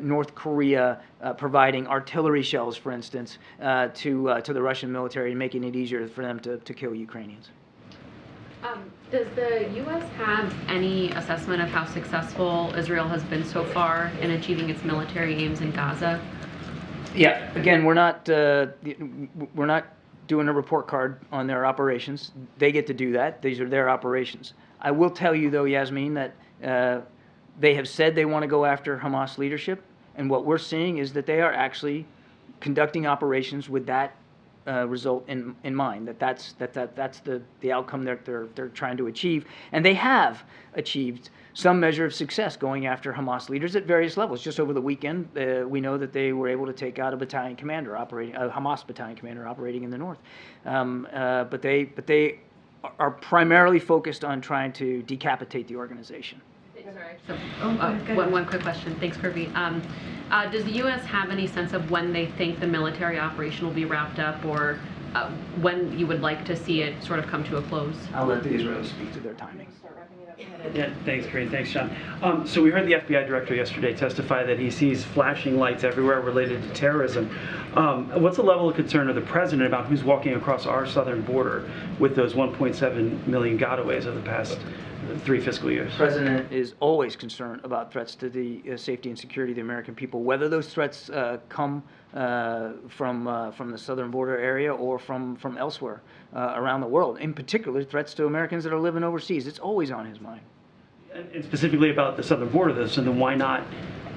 North Korea providing artillery shells, for instance, to the Russian military and making it easier for them to kill Ukrainians. Does the U.S. have any assessment of how successful Israel has been so far in achieving its military aims in Gaza? Yeah, again, we're not doing a report card on their operations. They get to do that. These are their operations. I will tell you, though, Yasmin, that they have said they want to go after Hamas leadership, and what we're seeing is that they are actually conducting operations with that result in mind. That's the outcome they're trying to achieve, and they have achieved some measure of success going after Hamas leaders at various levels. Just over the weekend, we know that they were able to take out a Hamas battalion commander operating in the north. But they are primarily focused on trying to decapitate the organization. One quick question. Thanks, Kirby. Does the U.S. have any sense of when they think the military operation will be wrapped up, or when you would like to see it sort of come to a close? I'll let the Israelis speak to their timing. Yeah, thanks, Karine. Thanks, John. So we heard the FBI director yesterday testify that he sees flashing lights everywhere related to terrorism. What's the level of concern of the president about who's walking across our southern border with those 1.7 million gotaways over the past 3 fiscal years? The president is always concerned about threats to the safety and security of the American people, whether those threats come from the southern border area or from elsewhere around the world. In particular, threats to Americans that are living overseas. It's always on his mind. And specifically about the southern border, so then why not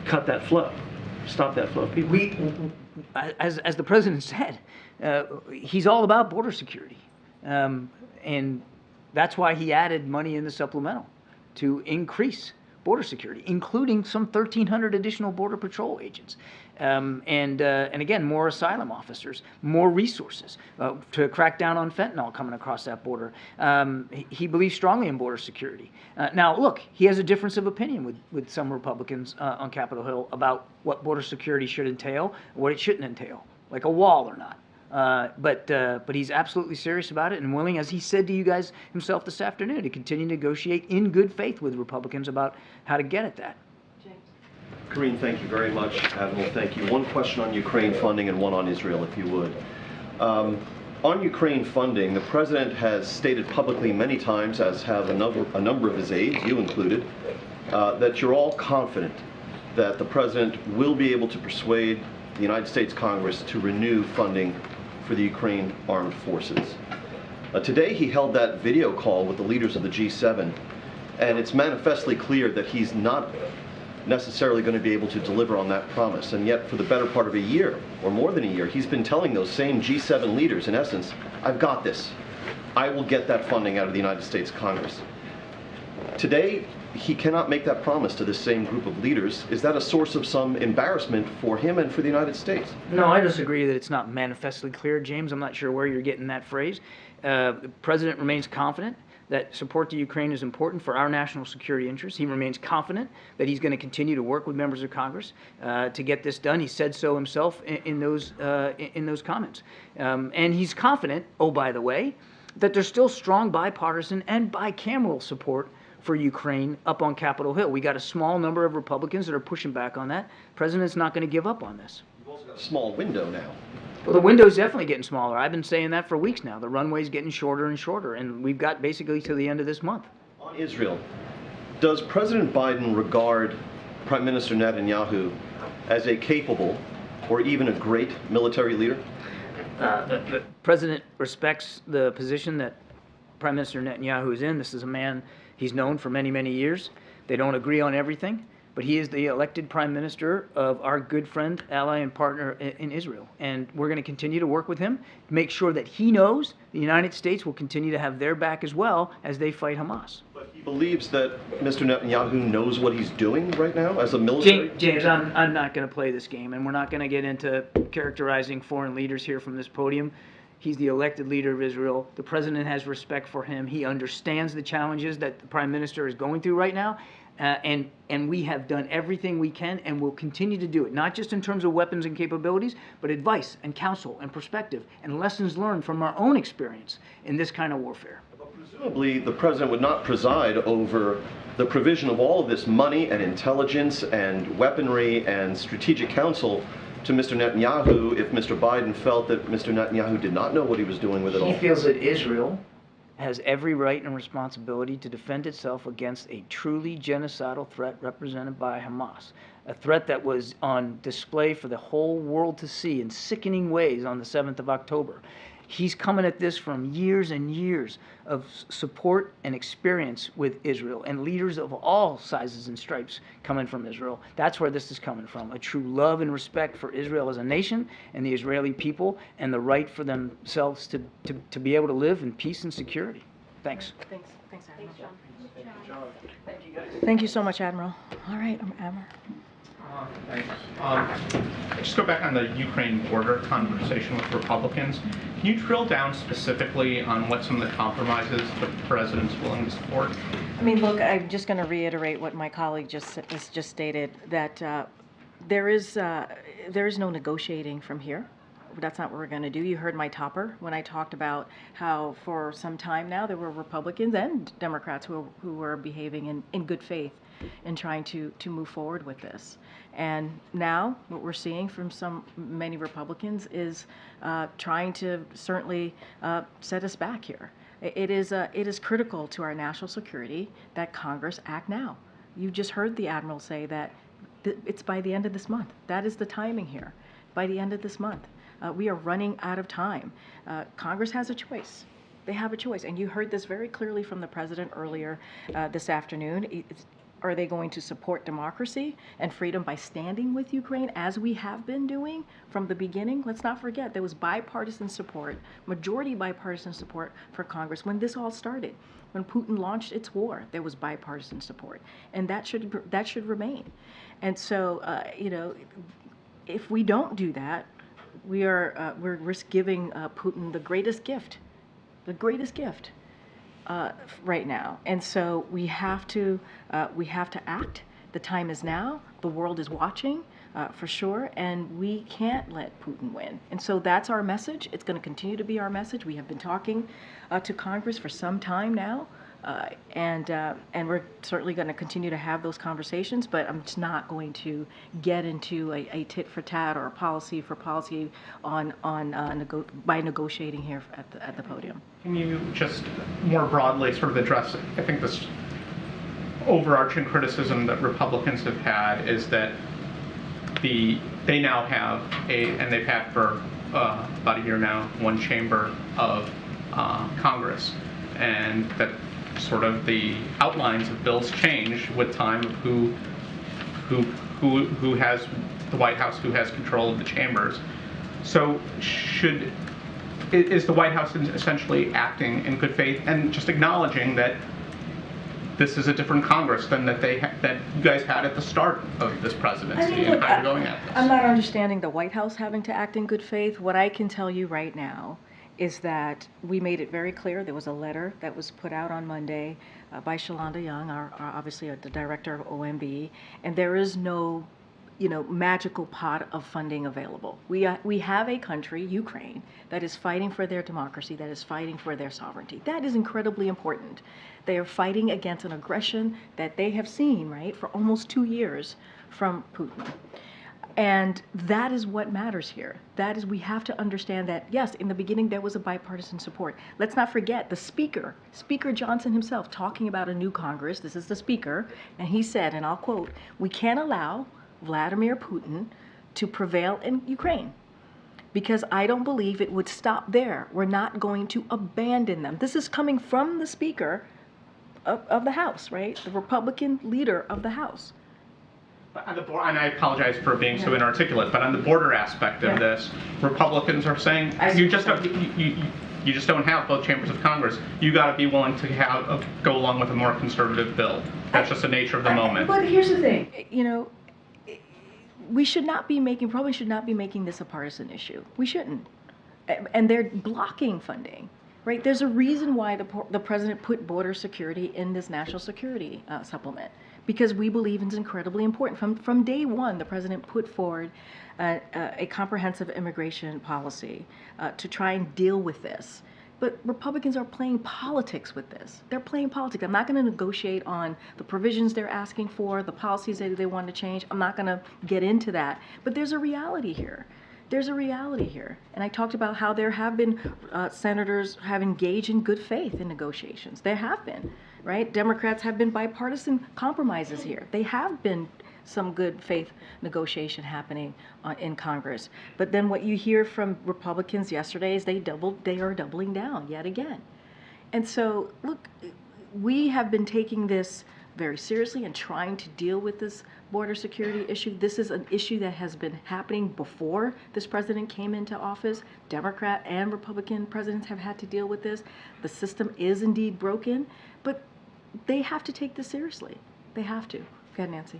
cut that flow, stop that flow of people? As the president said, he's all about border security, and that's why he added money in the supplemental to increase border security, including some 1,300 additional Border Patrol agents, and again, more asylum officers, more resources to crack down on fentanyl coming across that border. He believes strongly in border security. Now, look, he has a difference of opinion with some Republicans on Capitol Hill about what border security should entail, what it shouldn't entail, like a wall or not. But he's absolutely serious about it and willing, as he said to you guys himself this afternoon, to continue to negotiate in good faith with Republicans about how to get at that. Karine, thank you very much. Admiral, thank you. One question on Ukraine funding and one on Israel, if you would. On Ukraine funding, the president has stated publicly many times, as have a number of his aides, you included, that you're all confident that the president will be able to persuade the United States Congress to renew funding for the Ukraine armed forces. Today he held that video call with the leaders of the G7, and it's manifestly clear that he's not necessarily going to be able to deliver on that promise. And yet for the better part of a year, or more than a year, he's been telling those same G7 leaders, in essence, I've got this. I will get that funding out of the United States Congress. Today, he cannot make that promise to this same group of leaders. Is that a source of some embarrassment for him and for the United States? No, I disagree that it's not manifestly clear, James. I'm not sure where you're getting that phrase. The President remains confident that support to Ukraine is important for our national security interests. He remains confident that he's going to continue to work with members of Congress to get this done. He said so himself in those comments. And he's confident, oh, by the way, that there's still strong bipartisan and bicameral support for Ukraine up on Capitol Hill. We got a small number of Republicans that are pushing back on that. The President's not going to give up on this. You've also got a small window now. Well, the window's definitely getting smaller. I've been saying that for weeks now. The runway's getting shorter and shorter, and we've got basically to the end of this month. On Israel, does President Biden regard Prime Minister Netanyahu as a capable or even a great military leader? The President respects the position that Prime Minister Netanyahu is in. This is a man he's known for many, many years. They don't agree on everything, but he is the elected Prime Minister of our good friend, ally, and partner in Israel. And we're going to continue to work with him to make sure that he knows the United States will continue to have their back as well as they fight Hamas. But he believes that Mr. Netanyahu knows what he's doing right now as a military? James, I'm not going to play this game, and we're not going to get into characterizing foreign leaders here from this podium. He's the elected leader of Israel. The President has respect for him. He understands the challenges that the Prime Minister is going through right now. And we have done everything we can and will continue to do it, not just in terms of weapons and capabilities, but advice and counsel and perspective and lessons learned from our own experience in this kind of warfare. But presumably, the President would not preside over the provision of all of this money and intelligence and weaponry and strategic counsel to Mr. Netanyahu if Mr. Biden felt that Mr. Netanyahu did not know what he was doing with it all. He feels that Israel has every right and responsibility to defend itself against a truly genocidal threat represented by Hamas, a threat that was on display for the whole world to see in sickening ways on the 7th of October. He's coming at this from years and years of support and experience with Israel, and leaders of all sizes and stripes coming from Israel. That's where this is coming from, a true love and respect for Israel as a nation and the Israeli people and the right for themselves to be able to live in peace and security. Thanks. Thanks, Admiral. Thank you so much, Admiral. All right, Admiral. Thanks. Just go back on the Ukraine border conversation with Republicans. Can you drill down specifically on what some of the compromises the President's willing to support? I mean, look, I'm just going to reiterate what my colleague just stated, that there is no negotiating from here. That's not what we're going to do. You heard my topper when I talked about how for some time now there were Republicans and Democrats who were behaving in good faith in trying to move forward with this. And now what we're seeing from many Republicans is trying to certainly set us back here. It is critical to our national security that Congress act now. You just heard the Admiral say that it's by the end of this month. That is the timing here, by the end of this month. We are running out of time. Congress has a choice. They have a choice. And you heard this very clearly from the President earlier this afternoon. Are they going to support democracy and freedom by standing with Ukraine, as we have been doing from the beginning? Let's not forget there was bipartisan support, majority bipartisan support for Congress when this all started. When Putin launched its war, there was bipartisan support, and that should remain. And so, if we don't do that, we're risk giving Putin the greatest gift right now. And so we have to act. The time is now. The world is watching for sure, and we can't let Putin win. And so that's our message. It's going to continue to be our message. We have been talking to Congress for some time now. And we're certainly going to continue to have those conversations, but I'm just not going to get into a tit for tat or a policy for policy by negotiating here at the podium. Can you just more broadly sort of address, I think this overarching criticism that Republicans have had is that they now have and they've had for about a year now, one chamber of Congress, and that sort of the outlines of bills change with time of who has the White House, who has control of the chambers. So is the White House essentially acting in good faith and just acknowledging that this is a different Congress than that you guys had at the start of this presidency, and how you're going at this? I'm not understanding the White House having to act in good faith. What I can tell you right now is that we made it very clear. There was a letter that was put out on Monday by Shalonda Young, obviously the director of OMB, and there is no magical pot of funding available. We have a country, Ukraine, that is fighting for their democracy, that is fighting for their sovereignty. That is incredibly important. They are fighting against an aggression that they have seen, right, for almost 2 years from Putin. And that is what matters here. That is, we have to understand that, yes, in the beginning there was a bipartisan support. Let's not forget the Speaker Johnson himself, talking about a new Congress. This is the Speaker, and he said, and I'll quote, "We can't allow Vladimir Putin to prevail in Ukraine, because I don't believe it would stop there. We're not going to abandon them." This is coming from the Speaker of the House, right? The Republican leader of the House. On the and I apologize for being so inarticulate, but on the border aspect of this, Republicans are saying you just don't have both chambers of Congress. You got to be willing to go along with a more conservative bill. That's just the nature of the moment. But here's the thing, we probably should not be making this a partisan issue. We shouldn't. And they're blocking funding, right? There's a reason why the president put border security in this national security supplement, because we believe it's incredibly important. From day one, the president put forward a comprehensive immigration policy to try and deal with this. But Republicans are playing politics with this. They're playing politics. I'm not going to negotiate on the provisions they're asking for, the policies that they want to change. I'm not going to get into that. But there's a reality here. There's a reality here. And I talked about how there have been senators have engaged in good faith in negotiations. There have been, right? Democrats have been bipartisan compromises here. They have been some good faith negotiation happening in Congress. But then what you hear from Republicans yesterday is they are doubling down yet again. And so, look, we have been taking this very seriously and trying to deal with this border security issue. This is an issue that has been happening before this president came into office. Democrat and Republican presidents have had to deal with this. The system is indeed broken, but they have to take this seriously. They have to. Go ahead, Nancy.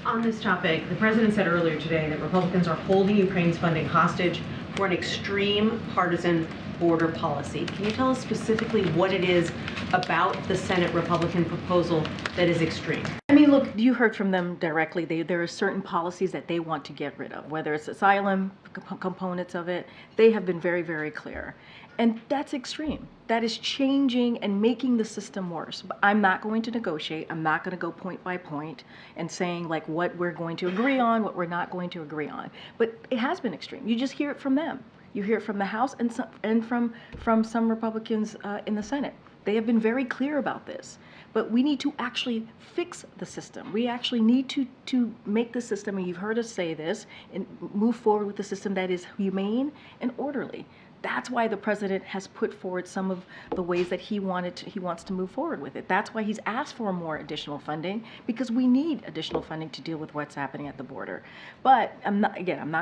On this topic, the president said earlier today that Republicans are holding Ukraine's funding hostage for an extreme partisan border policy. Can you tell us specifically what it is about the Senate Republican proposal that is extreme? I mean, look, you heard from them directly. There are certain policies that they want to get rid of, whether it's asylum components of it. They have been very, very clear. And that's extreme. That is changing and making the system worse. But I'm not going to negotiate. I'm not going to go point by point and saying like what we're going to agree on, what we're not going to agree on. But it has been extreme. You just hear it from them. You hear it from the House and from some Republicans in the Senate. They have been very clear about this. But we need to actually fix the system. We actually need to make the system, and you've heard us say this, and move forward with the system that is humane and orderly. That's why the president has put forward some of the ways that he wants to move forward with it. That's why he's asked for more additional funding, because we need additional funding to deal with what's happening at the border. But I'm not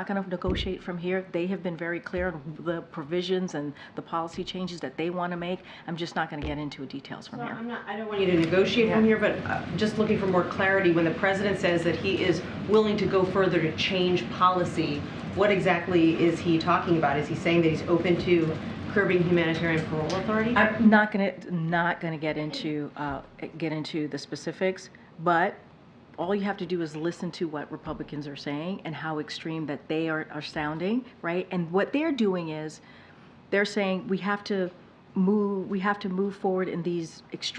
going to negotiate from here. They have been very clear on the provisions and the policy changes that they want to make. I'm just not going to get into details from here. I don't want you to negotiate from here, but just looking for more clarity. When the president says that he is willing to go further to change policy, what exactly is he talking about? Is he saying that he's open to curbing humanitarian parole authority? I'm not going to get into the specifics, but all you have to do is listen to what Republicans are saying and how extreme that they are sounding, right? And what they're doing is they're saying we have to move forward in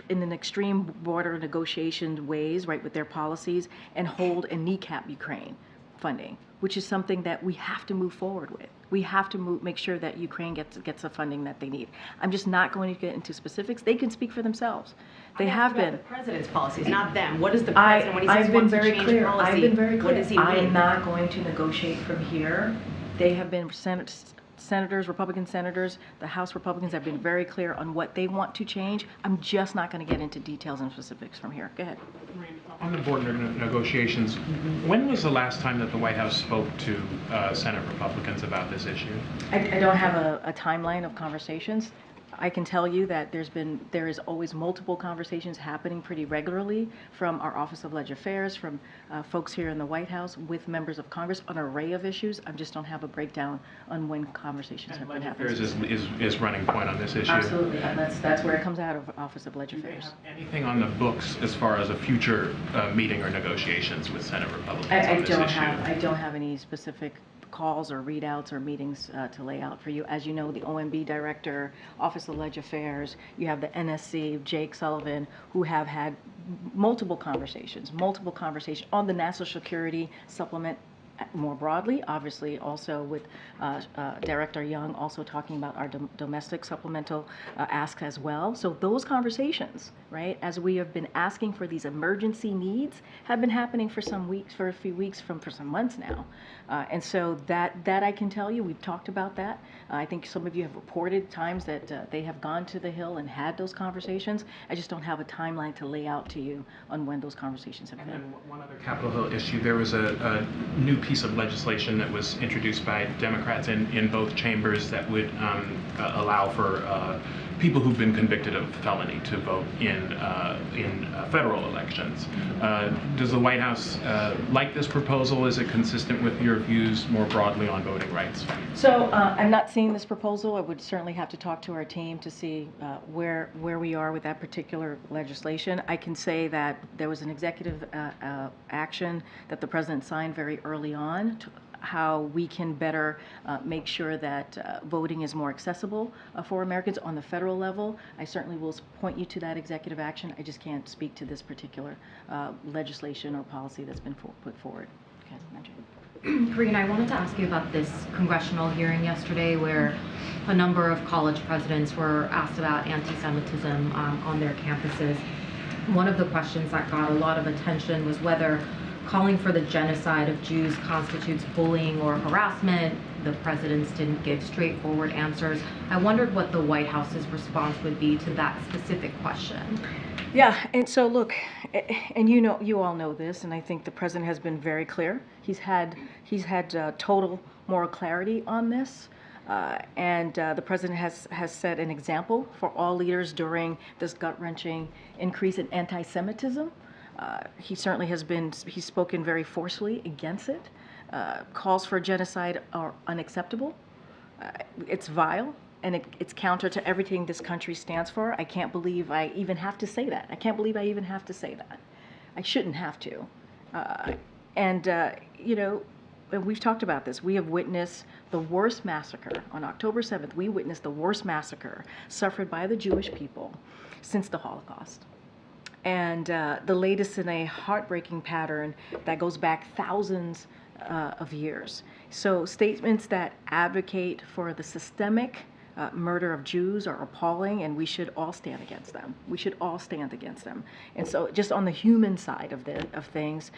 an extreme border negotiation ways, right, with their policies, and hold and kneecap Ukraine funding, which is something that we have to move forward with. We have to make sure that Ukraine gets the funding that they need. I'm just not going to get into specifics. They can speak for themselves. They have been. The president's policies, not them. What is the president when he says he wants to change policy? I've been very clear. What does he mean? I am not going to negotiate from here. They have been senators, Republican senators, the House Republicans have been very clear on what they want to change. I'm just not going to get into details and specifics from here. Go ahead. On the border negotiations, when was the last time that the White House spoke to Senate Republicans about this issue? I don't have a timeline of conversations. I can tell you that there is always multiple conversations happening pretty regularly from our Office of Legislative Affairs, from folks here in the White House with members of Congress on an array of issues. I just don't have a breakdown on when conversations have been happening. Is running point on this issue? Absolutely, and that's where it comes out of Office of Legislative Affairs. Anything on the books as far as a future meeting or negotiations with Senate Republicans on this issue? I don't have any specific calls or readouts or meetings to lay out for you. As you know, the OMB director, Office of Legislative Affairs, you have the NSC, Jake Sullivan, who have had multiple conversations on the national security supplement more broadly, obviously also with Director Young also talking about our domestic supplemental ask as well. So those conversations, right, as we have been asking for these emergency needs, have been happening for some weeks, for a few weeks, for some months now. And so that I can tell you, we've talked about that. I think some of you have reported times that they have gone to the Hill and had those conversations. I just don't have a timeline to lay out to you on when those conversations have been. And one other Capitol Hill issue, there was a new piece of legislation that was introduced by Democrats in both chambers that would allow for people who've been convicted of felony to vote in federal elections. Does the White House like this proposal? Is it consistent with your views more broadly on voting rights? So I'm not seeing this proposal. I would certainly have to talk to our team to see where we are with that particular legislation. I can say that there was an executive action that the president signed very early on to how we can better make sure that voting is more accessible for Americans on the federal level. I certainly will point you to that executive action. I just can't speak to this particular legislation or policy that's been put forward. Okay, Karine, I wanted to ask you about this congressional hearing yesterday where a number of college presidents were asked about anti-Semitism on their campuses. One of the questions that got a lot of attention was whether calling for the genocide of Jews constitutes bullying or harassment. The presidents didn't give straightforward answers. I wondered what the White House's response would be to that specific question. Yeah, and so look, and you all know this, and I think the president has been very clear. He's had total moral clarity on this. And the president has set an example for all leaders during this gut-wrenching increase in anti-Semitism. He certainly he's spoken very forcefully against it. Calls for genocide are unacceptable. It's vile, and it's counter to everything this country stands for. I can't believe I even have to say that. I can't believe I even have to say that. I shouldn't have to. And we've talked about this. We have witnessed the worst massacre. On October 7th, we witnessed the worst massacre suffered by the Jewish people since the Holocaust. And the latest in a heartbreaking pattern that goes back thousands of years. So statements that advocate for the systemic murder of Jews are appalling, and we should all stand against them. We should all stand against them. And so just on the human side of things,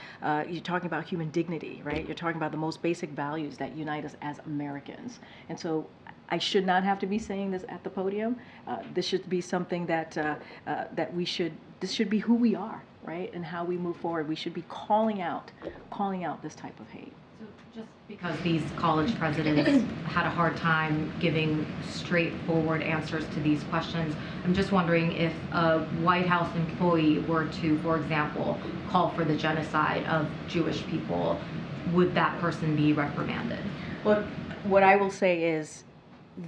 you're talking about human dignity, right? You're talking about the most basic values that unite us as Americans. And so I should not have to be saying this at the podium. This should be something that this should be who we are, right? And how we move forward. We should be calling out this type of hate. So just because these college presidents had a hard time giving straightforward answers to these questions, I'm just wondering if a White House employee were to, for example, call for the genocide of Jewish people, would that person be reprimanded? Well, what I will say is,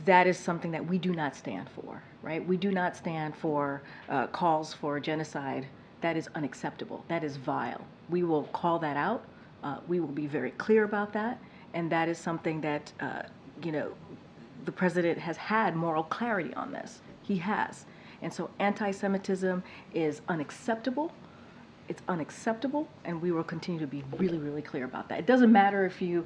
that is something that we do not stand for, right? We do not stand for calls for genocide. That is unacceptable. That is vile. We will call that out. We will be very clear about that. And that is something that, the president has had moral clarity on this. He has. And so anti-Semitism is unacceptable. it's unacceptable, and we will continue to be really, really clear about that. It doesn't matter if you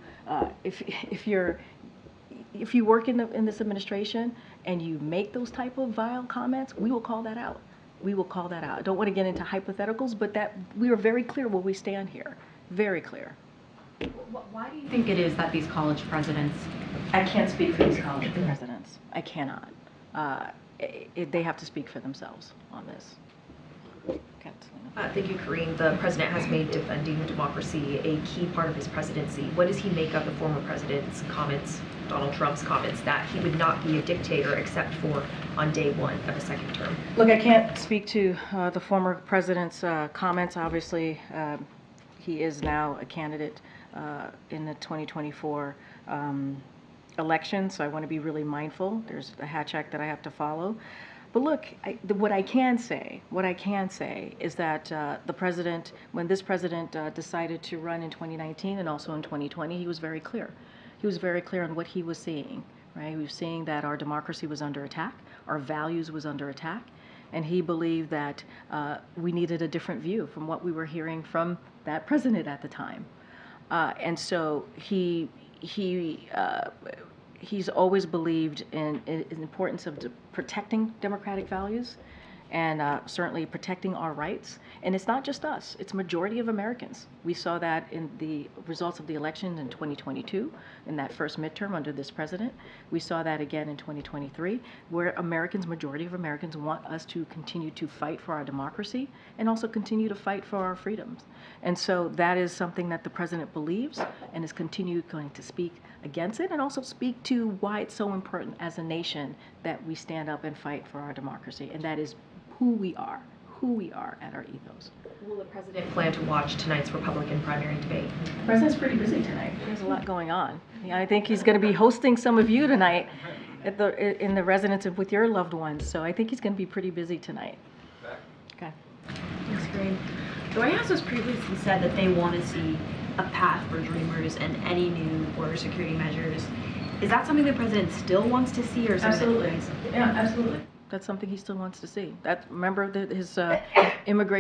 if you work in this administration and you make those type of vile comments, we will call that out. We will call that out. I don't want to get into hypotheticals, but that we are very clear where we stand here. Very clear. Why do you think it is that these college presidents? I can't speak for these college presidents. I cannot. They have to speak for themselves on this. Thank you, Karine. The president has made defending democracy a key part of his presidency. What does he make of the former president's comments, Donald Trump's comments, that he would not be a dictator except for on day one of a second term? Look, I can't speak to the former president's comments. Obviously, he is now a candidate in the 2024 election, so I want to be really mindful. There's a Hatch Act that I have to follow. But look, what I can say is that the president, when this president decided to run in 2019 and also in 2020, he was very clear. He was very clear on what he was seeing, right? He was seeing that our democracy was under attack, our values was under attack, and he believed that we needed a different view from what we were hearing from that president at the time. And so he's always believed in the importance of protecting democratic values and certainly protecting our rights. And it's not just us, it's majority of Americans. We saw that in the results of the election in 2022, in that first midterm under this president. We saw that again in 2023, where majority of Americans want us to continue to fight for our democracy and also continue to fight for our freedoms. And so that is something that the president believes and is going to speak against it, and also speak to why it's so important as a nation that we stand up and fight for our democracy, and that is who we are at our ethos. Will the president plan to watch tonight's Republican primary debate? The president's pretty busy tonight. There's a lot going on. I think he's going to be hosting some of you tonight in the residence with your loved ones, so I think he's going to be pretty busy tonight. Okay. Thanks, Karine. The White House has previously said that they want to see a path for Dreamers and any new border security measures. Is that something the president still wants to see, or is Absolutely. Yeah, absolutely. That's something he still wants to see. Remember his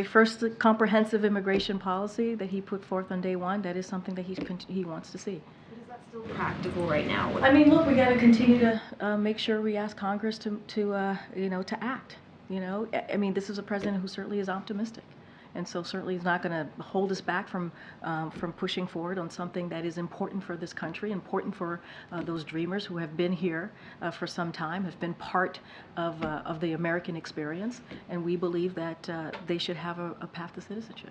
first comprehensive immigration policy that he put forth on day one. That is something that he wants to see. But is that still practical right now? I mean, look, we got to continue to make sure we ask Congress to act. I mean, this is a president who certainly is optimistic. And so certainly is not going to hold us back from pushing forward on something that is important for this country, important for those Dreamers who have been here for some time, have been part of the American experience, and we believe that they should have a path to citizenship.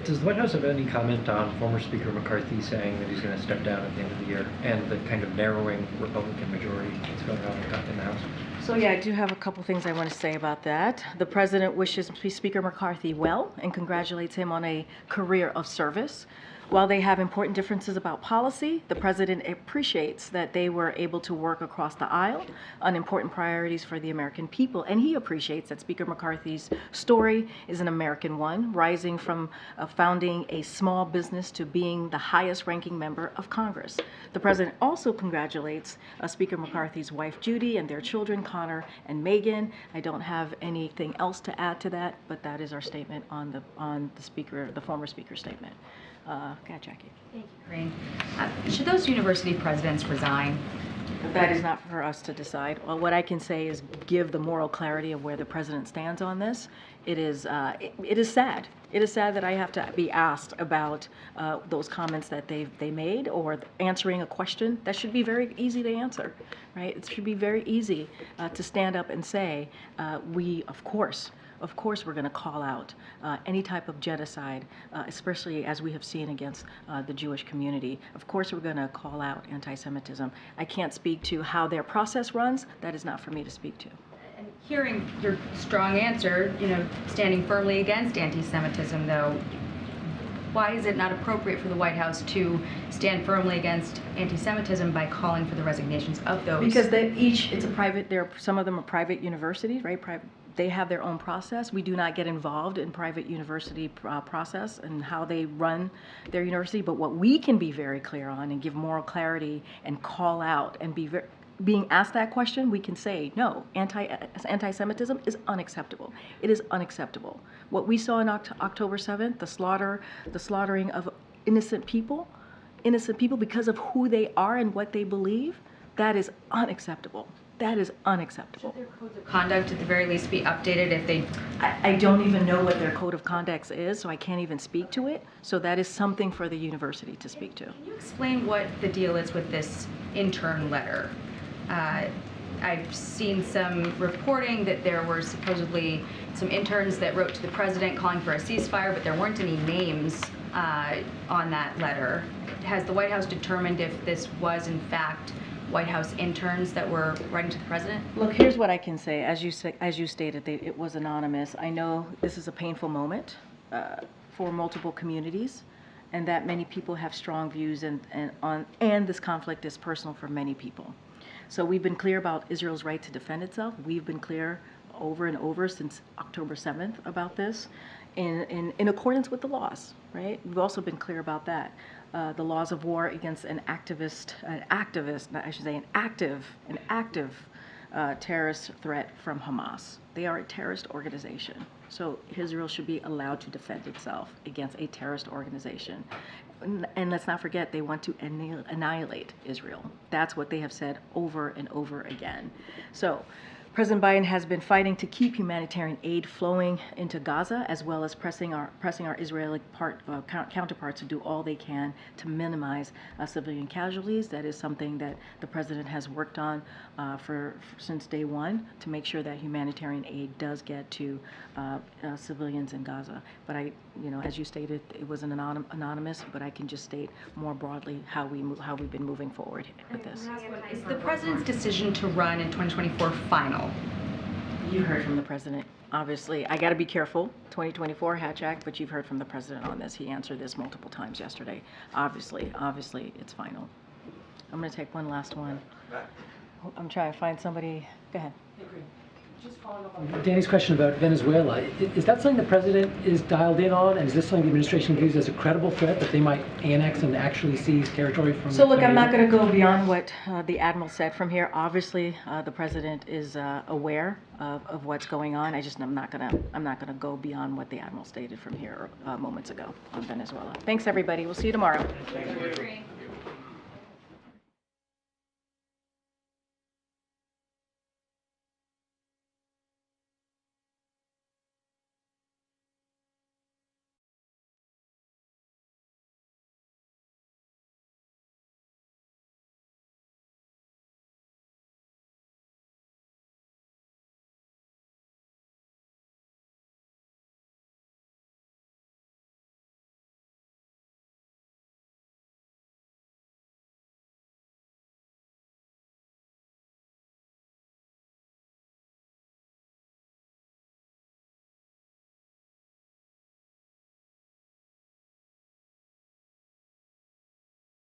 Does the White House have any comment on former Speaker McCarthy saying that he's going to step down at the end of the year, and the kind of narrowing Republican majority that's going on in the House? So yeah, I do have a couple things I want to say about that. The president wishes Speaker McCarthy well and congratulates him on a career of service. While they have important differences about policy, the president appreciates that they were able to work across the aisle on important priorities for the American people, and he appreciates that Speaker McCarthy's story is an American one, rising from founding a small business to being the highest ranking member of Congress. The president also congratulates Speaker McCarthy's wife Judy and their children Connor and Megan. I don't have anything else to add to that, but that is our statement on the former speaker's statement. Okay, Jackie. Thank you, Karine. Should those university presidents resign? That is not for us to decide. Well, what I can say is give the moral clarity of where the president stands on this. It is sad. It is sad that I have to be asked about those comments that they made, or answering a question that should be very easy to answer, right? It should be very easy to stand up and say, we, of course, we're going to call out any type of genocide, especially as we have seen against the Jewish community. Of course, we're going to call out anti-Semitism. I can't speak to how their process runs. That is not for me to speak to. And hearing your strong answer, standing firmly against anti-Semitism, though, why is it not appropriate for the White House to stand firmly against anti-Semitism by calling for the resignations of those? Because some of them are private universities, right? They have their own process. We do not get involved in private university process and how they run their university. But what we can be very clear on and give moral clarity and call out and be being asked that question, we can say, no, anti-Semitism is unacceptable. It is unacceptable. What we saw on October 7th, the slaughtering of innocent people because of who they are and what they believe, that is unacceptable. That is unacceptable. Should their codes of conduct at the very least be updated if they... I don't even know what their code of conduct is, so I can't even speak to it. So that is something for the university to speak to. Can you explain what the deal is with this intern letter? I've seen some reporting that there were supposedly some interns that wrote to the president calling for a ceasefire, but there weren't any names on that letter. Has the White House determined if this was in fact White House interns that were writing to the president? Look, here's what I can say. As you stated, it was anonymous. I know this is a painful moment for multiple communities, and that many people have strong views, and this conflict is personal for many people. So we've been clear about Israel's right to defend itself. We've been clear over and over since October 7th about this, in accordance with the laws, right? We've also been clear about that. The laws of war against an active terrorist threat from Hamas. They are a terrorist organization. So Israel should be allowed to defend itself against a terrorist organization. And let's not forget, they want to annihilate Israel. That's what they have said over and over again. So President Biden has been fighting to keep humanitarian aid flowing into Gaza, as well as pressing our Israeli counterparts to do all they can to minimize civilian casualties. That is something that the president has worked on since day one, to make sure that humanitarian aid does get to civilians in Gaza. But as you stated, it was an anonymous, but I can just state more broadly how we've been moving forward with this. Is the president's decision to run in 2024 final? You heard from the president. Obviously, I got to be careful, 2024 Hatch Act, but you've heard from the president on this. He answered this multiple times yesterday. Obviously, it's final. I'm going to take one last one. I'm trying to find somebody. Go ahead. Just following up on Danny's question about Venezuela, is that something the president is dialed in on, and is this something the administration views as a credible threat that they might annex and actually seize territory from? So look, I'm not going to go beyond what the admiral said from here. Obviously, the president is aware of what's going on. I'm not going to go beyond what the admiral stated from here moments ago on Venezuela. Thanks, everybody. We'll see you tomorrow.